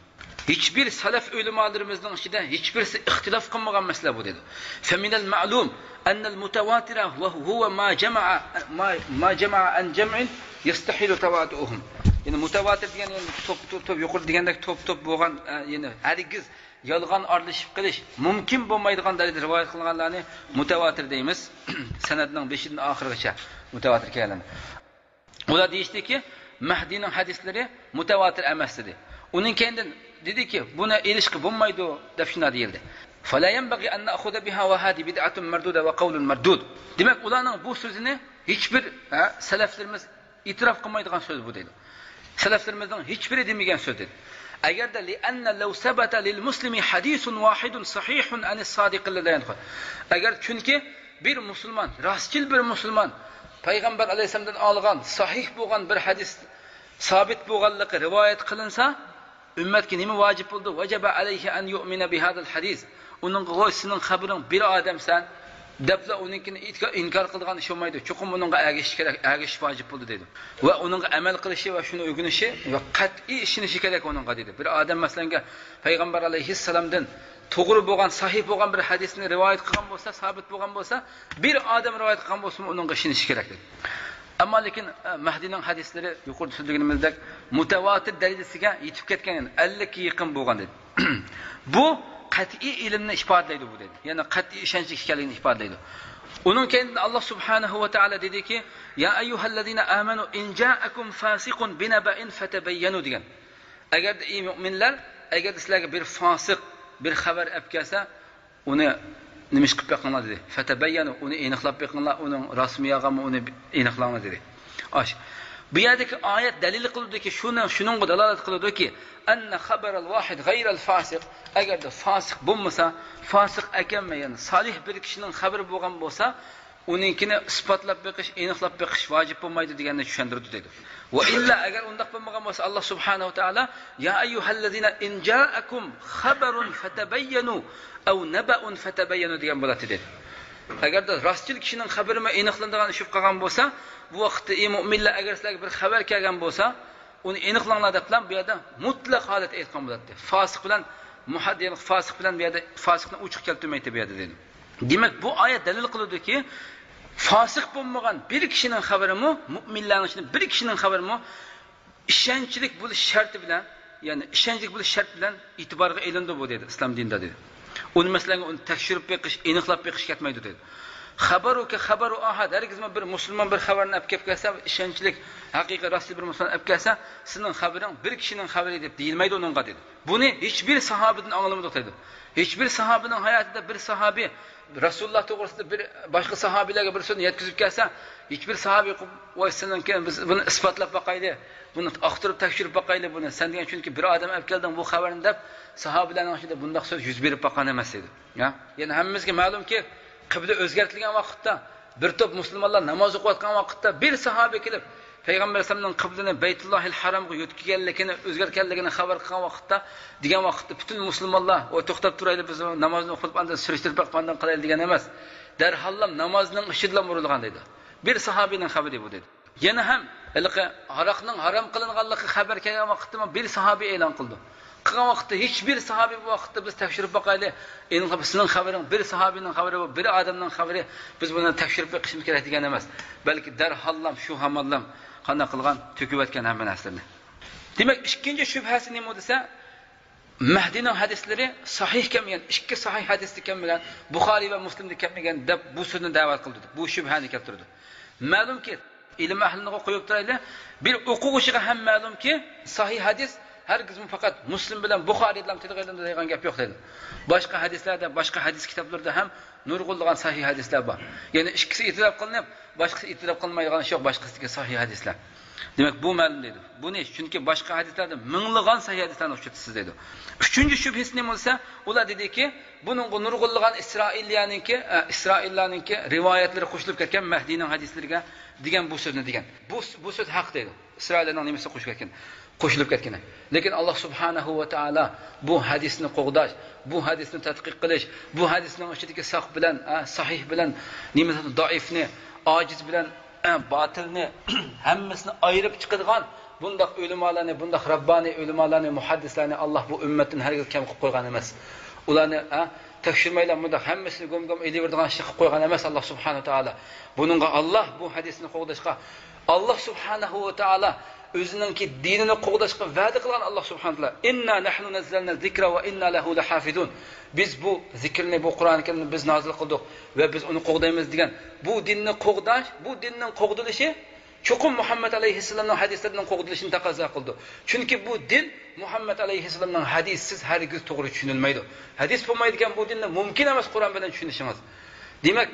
Hiçbir salaf ulemalarımızın içinde hiçbirisi ihtilaf kılmagan mesele bu dedi. Feminel ma'lum ennel mutavatira ve huve ma cema'a an cem'in yastahilu tavaduhum. Yani mutavatir diyen yani top yukarı degendek top bo'lgan yani hergiz yalgan aralashib qilish mumkin bo'lmaydigan darajada rivoyat qilinganlarni mutavatir deymiz. Sanadning 5-dan oxirigacha mutavatir keladi. Ular deyshdiki, Mahdining hadislari mutavatir emas dedi. Uning kendidan dediki, buni ilishqi bo'lmaydi deb shuna deyildi. Fala yanbaghi an na'khudha biha wa hadi bid'atun marduda wa qawlun mardud. Demak, ularning bu so'zini hiçbir salaflarimiz itiraf qilmaydigan so'z bu dedi. Salaflarimizning hiçbiri demagan so'z dedi. Agarda li anna law sabata lil muslimi hadisun wahidun sahihun an as-sadiq alladhi yanqul. Agar chunki bir musulmon, rastchil bir musulmon payg'ambar alayhisolamdan olgan sahih bo'lgan bir hadis sabit bo'lganligi rivoyat qilinsa, ummatga nima vojib bo'ldi? Vajaba alayhi an yu'mina bi hadal hadis. Uning g'oyisining xabaring bir odamsan debla uninkini inkor qilgan ish bo'lmaydi. Chuqur buningga agishish kerak, agishish vojib bo'ldi dedi. Va uningga amal qilishi va shuni o'rganishi va qat'iy ishonishi kerak uningga dedi. Bir odam masalan payg'ambar alayhissalomdan to'g'ri bo'lgan, sahih bo'lgan bir hadisni rivoyat qilgan bo'lsa, sabit bo'lgan bo'lsa, bir odam rivoyat qilgan bo'lsa, uningga ishonish kerak dedi. Ammo lekin Mahdining hadislari yuqorida so'zlaganimizdek mutavatir darajasiga yetib ketgan, 50 ga yaqin bo'lgan dedi. Bu qat'iy ilmni ifodalaydi bu dedi. Ya'ni qat'iy ishonch ekanligini ifodalaydi. Uning kendidan Alloh subhanahu va taolo dediki, ya ayyuhallazina amanu in ja'akum fasiqun binaba'in fatabayyanu degan. Agar ey mu'minlar, agar sizlarga bir fosiq bir xabar olib kelsa, uni nima ish qilib beqinglar dedi. Fatabayyanu, uni aniqlab beqinglar, uning rasmiyagami uni aniqlanglar dedi. Osh. Bu yerdagi oyat dalil qildiki, shuningga dalolat qildiki, anna xabaral vahid g'ayral fasiq, agarda fosiq bo'lmasa, fosiq ekanmagan, solih bir kishining xabari bo'lgan bo'lsa, uninkini isbotlab beqish, aniqlab beqish vojib bo'lmaydi deganni tushuntirdi dedi. Va illa agar undaq bo'lmagan bo'lsa, Alloh subhanahu va taolo ya ayyuhallazina in ja'akum xabarun fatabayyanu aw naba'un fatabayyanu degan bo'ladi dedi. Agarda rostchil kishining xabarimi aniqlanadigan ish qilgan bo'lsa, bu vaqtda ey mu'minlar agar sizlarga bir xabar kelgan bo'lsa, uni aniqlanglar deb bu yerda mutlaq holat aytgan bo'ladi. Fosiq bilan muhaddin fosiq bilan bu yerda fosiqni uchiq keltirmaydi bu yerda dedi. Demak, bu oyat dalil qiladi-ki, fosiq bo'lmagan bir kishining xabarimi, mu'minlarning ichida bir kishining xabarimi ishonchlik bo'lish sharti bilan, ya'ni ishonchlik bo'lish shart bilan e'tiborga ilindi bu dedi islom dinida dedi. Uni masalan uni tekshirib beqish, aniqlab beqish ketmaydi dedi. Xabaru ahad, hargizmi bir musulmon bir xabarni olib kelib kelsa, ishonchlik, haqiqiy rostli bir musulmon olib kelsa, sizning xabaring bir kishining xabari deb deyilmaydi uningga dedi. Buni hech bir sahobadan anglamadik dedi. Hech bir sahobaning hayotida bir sahobiy Rasululloh to'g'risida bir boshqa sahobiyalarga bir so'zni yetkazib kelsa, hech bir sahobiy voy sendan keyin biz buni isbotlab boqaylik, buni aqtirib tekshirib boqaylik buni. Sen degan chunki bir odam olib kelding bu xabarni deb sahobalarning ichida bunday so'z yuz berib boqqan emas edi. Ya, ya'ni hammamizga ma'lumki, qibla o'zgartirilgan vaqtda bir to'p musulmonlar namoz o'qiyotgan vaqtda bir sahobiy kelib Payg'ambar sollallohu alayhi vasallam qiblani Baytullohil Haromga yo'tkiganligini, o'zgarganligini xabar qilgan vaqtda, degan vaqtda butun musulmonlar o to'xtab turaylik, biz namozni o'qib andan surishtirib boqmandan qilaylik degan emas. Darhallam namozning ishidlan urilgan dedi. Bir sahobining xabari bu dedi. Yana ham aroqning harom qilinganligi xabar kelgan vaqtda bir sahobiy e'lon qildi. Qilgan vaqtda hech bir sahobiy bu vaqtda biz tekshirib boqaylik. Endi sizning xabaring bir sahobining xabari bu, bir odamning xabari, biz buni tekshirib boqishimiz kerak degan emas. Balki darhallam shu hamallam qanday qilgan to'kib hamma narsani. Demak, ikkinchi shubhasi nima desa, Mahdining hadislari sahih kelmagan, ikki sahih hadisda kelmagan, Buxoriy va Muslimda kelmagan deb bu so'zni da'vat qildi. Bu shubhani keltirdi. Ma'lumki, ilm ahliga qo'yib turaylik, bir o'quvchiga ham ma'lumki, sahih hadis hargiz faqat Muslim bilan Buxoriy bilan tilg'ilanda degan gap yo'q dedi. Boshqa hadislarda, boshqa hadis kitoblarida ham nurg'ulgan sahih hadislar bor. Ya'ni ikkisi e'tirof qilinib, boshqasi e'tirof qilmaydigan yo'q, boshqasiga sahih hadislar. Demak, bu ma'lum dedi. Bu ne? Chunki boshqa hadislarda minglagan sahih hadislarni o'chirtisiz dedi. Uchinchi shubhasi nima bo'lsa, ular dediki, buning nurg'ulgan Isroillarningki rivoyatlari qo'shilib ketgan Mahdining hadislariga degan bu so'zni degan. Bu so'z haq dedi. Isroillarning nimasi qo'shilib ketgan. Lekin Alloh subhanahu va taolo bu hadisni qo'g'dash, bu hadisni tadqiq qilish, bu hadisning ichidagi sahih bilan, sahih bilan nimasi doifni, ojiz bilan batilni hammasini ayirib chiqadigan bundaq ulamolarni, bundaq rabbani ulamolarni, muhaddislarni Alloh bu ummatdan hargiz kam qilib qo'ygan emas. Ularni tekshirmaylar, bundaq hammasini gom-gom edaveradigan ish qilib qo'ygan emas Alloh subhanahu va taolo. Buningga Alloh bu hadisni qo'g'dashga Alloh subhanahu va taolo o'ziningki dinini qo'g'dashga va'da qilgan Alloh subhanahu va taolo. Inna nahnu nazzalna zikra va inna lahu lahafizun. Biz bu zikrni, bu Qur'on karimni biz nozil qildik va biz uni qo'g'daymiz degan bu dinni qo'g'dash, bu dinning qo'g'dilishi chuqur Muhammad alayhissalomning hadislarining qo'g'dilishini taqozo qildi. Chunki bu din Muhammad alayhissalomning hadisiz hargiz to'g'ri tushunilmaydi. Hadis bo'lmaydigan bu dinni mumkin emas Qur'on bilan tushunishingiz. Demak,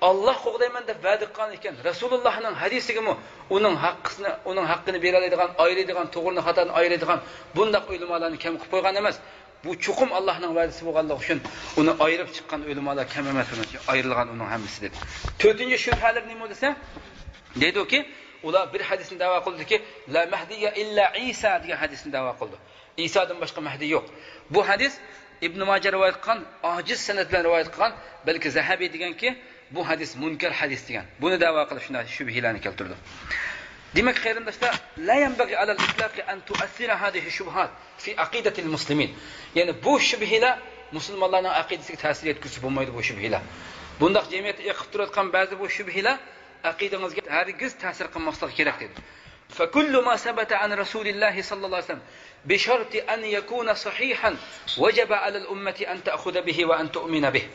Alloh qo'g'dayman deb va'da qilgan ekan, Rasulullohning hadisigimi uning haqqini beradigan, ayiradigan, to'g'rini xatoni ayiradigan bundaq ulamolarni kam qilib qo'ygan emas. Bu chuqum Allohning va'dasi bo'lganligi uchun uni ayirib chiqqan ulamolar kam emas, ayrilgan uning hammasi dedi. 4-shubhalar nima desa? Dediki, ular bir hadisni da'vo qildiki, la mahdiya illa Isa degan hadisni da'vo qildi. Isodan boshqa mahdi yo'q. Bu hadis Ibn Majah rivoyat qilgan, ojiz sanad bilan rivoyat qilgan, balki Zahabi deganki, bu hadis munkar hadis degan. Buni da'vo qilib shunday shubhalarni keltirdi. Demak, qarindoshlar, la yanbaghi ala al-itlaq an tu'assira hadhihi shubhat fi aqidati al-muslimin. Ya'ni bu shubhalar musulmonlarning aqidasiga ta'sir yetkazib bo'lmaydi bu shubhalar. Bundaq jamiyatda yiqib turayotgan ba'zi bu shubhalar aqidangizga hargiz ta'sir qilmasligi kerak dedi. Fa kullu ma sabata an Rasulillah sallallohu alayhi vasallam bi sharti an yakuna sahihan wajaba ala al-ummati an ta'khudha bihi wa an tu'mina bihi.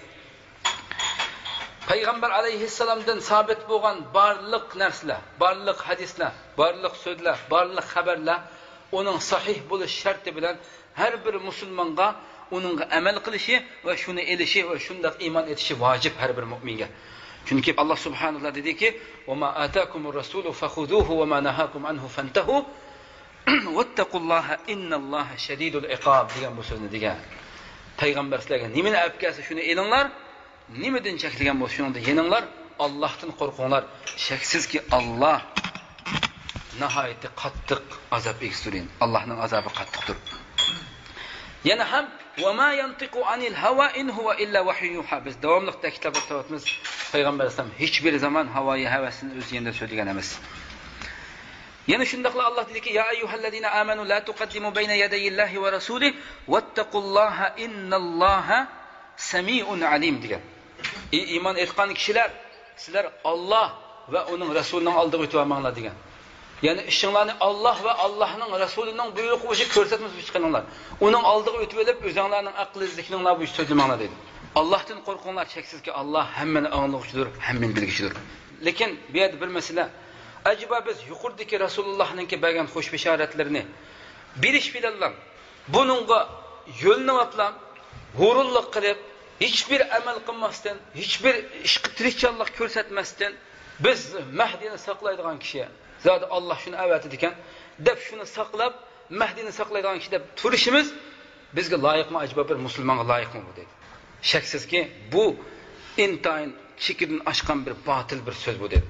Payg'ambar alayhissalomdan sabit bo'lgan barliq narsalar, barliq hadislar, barliq so'zlar, barliq xabarlar uning sahih bo'lish sharti bilan har bir musulmonga uningga amal qilishi va shuni elishi va shunday iymon etishi vojib har bir mu'minga. Chunki Alloh subhanahu va taolo dediki: "Va ma atakumur rasulu fakhuduhu va ma nahakum anhu fantahu wattaqulloha innalloha shadidul iqob" degan bu so'zni degan. Payg'ambar sizlarga nimani olib kelsa shuni elinglar, nimadan cheklagan bo'lsa shunda yeninglar, Allohdan qo'rqinglar. Shaksizki Alloh nihoyatda qattiq azob eksturin. Allohning azobi qattiqdir. Yana ham va ma yantiqu anil hawa in huwa illa wahyu yuha. Biz davomli ta'kidlab o'tamiz. Payg'ambar alayhisalom hech bir zaman havoyi havasini o'z yerida so'zlagan emas. Yana shundaqla Alloh dediki: "Ya ayyuhallazina amanu la tuqaddimu bayna yadayillahi va rasulihi wattaqulloha innalloha samiun alim" degan. Iymon etgan kishilar, sizlar Alloh va uning rasulining oldiga o'tib olmanglar degan. Ya'ni ishinglarni Alloh va Allohning rasulining buyruqi bo'yicha ko'rsatmas chiqinglar. Uning oldiga o'tib olib, o'zinglarning aqlingizlikninglar bo'yicha so'zlamanglar dedi. Allohdan qo'rqinglar, cheksizki Alloh hammani anglovchidir, hammani bilgichidir. Lekin bu yerda bir masala, acaba biz yuqoridagi Rasulullohningki bergan xush bishoratlarini bilish bilan buningga yo'llanatlam, g'ururlik qilib, hiçbir amal qilmasdan, hiçbir ishqi tirikchilik ko'rsatmasdan biz Mahdini saqlaydigan kishi, zodi Alloh shuni avatidi ekan, deb shuni saqlab, Mahdini saqlaydigan kishi deb turishimiz bizga loyiqmi, acaba bir musulmonga loyiqmi bu dedi. Shaksizki bu intayin chekidin oshgan bir botil bir so'z bu dedi.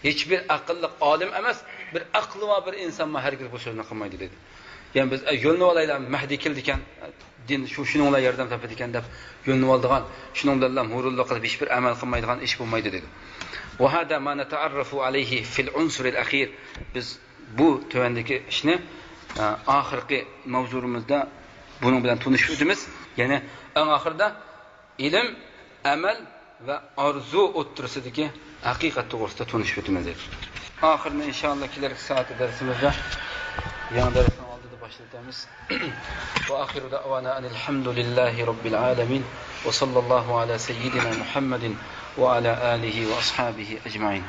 Hech bir aqlli olim emas, bir aqli va bir inson hargiz bu so'zni qilmaydi dedi. Ya'ni biz yo'lni olaylar, Mahdi keldi ekan, din shuninglar yordam topadi ekan deb yo'lni oldigan, shuning bilan hurullik qilib hech bir amal qilmaydigan ish bo'lmaydi dedi. Va hada ma nata'arrafu alayhi fil unsur al-akhir. Biz bu tuvandagi ishni oxirgi mavzumizda buning bilan tanishib o'tamiz. Ya'ni eng oxirda ilm, amal va orzu o'ttirisidagi haqiqat to'g'risida tanishib o'tamiz dedi. Oxirida inshaalloh kelarki soatda darsimizda yana darsni oldida boshlaymiz. Va oxiru da'wana alhamdulillahi robbil alamin va sallallohu ala sayyidina Muhammadin va ala alihi va ashabihi ajma'in.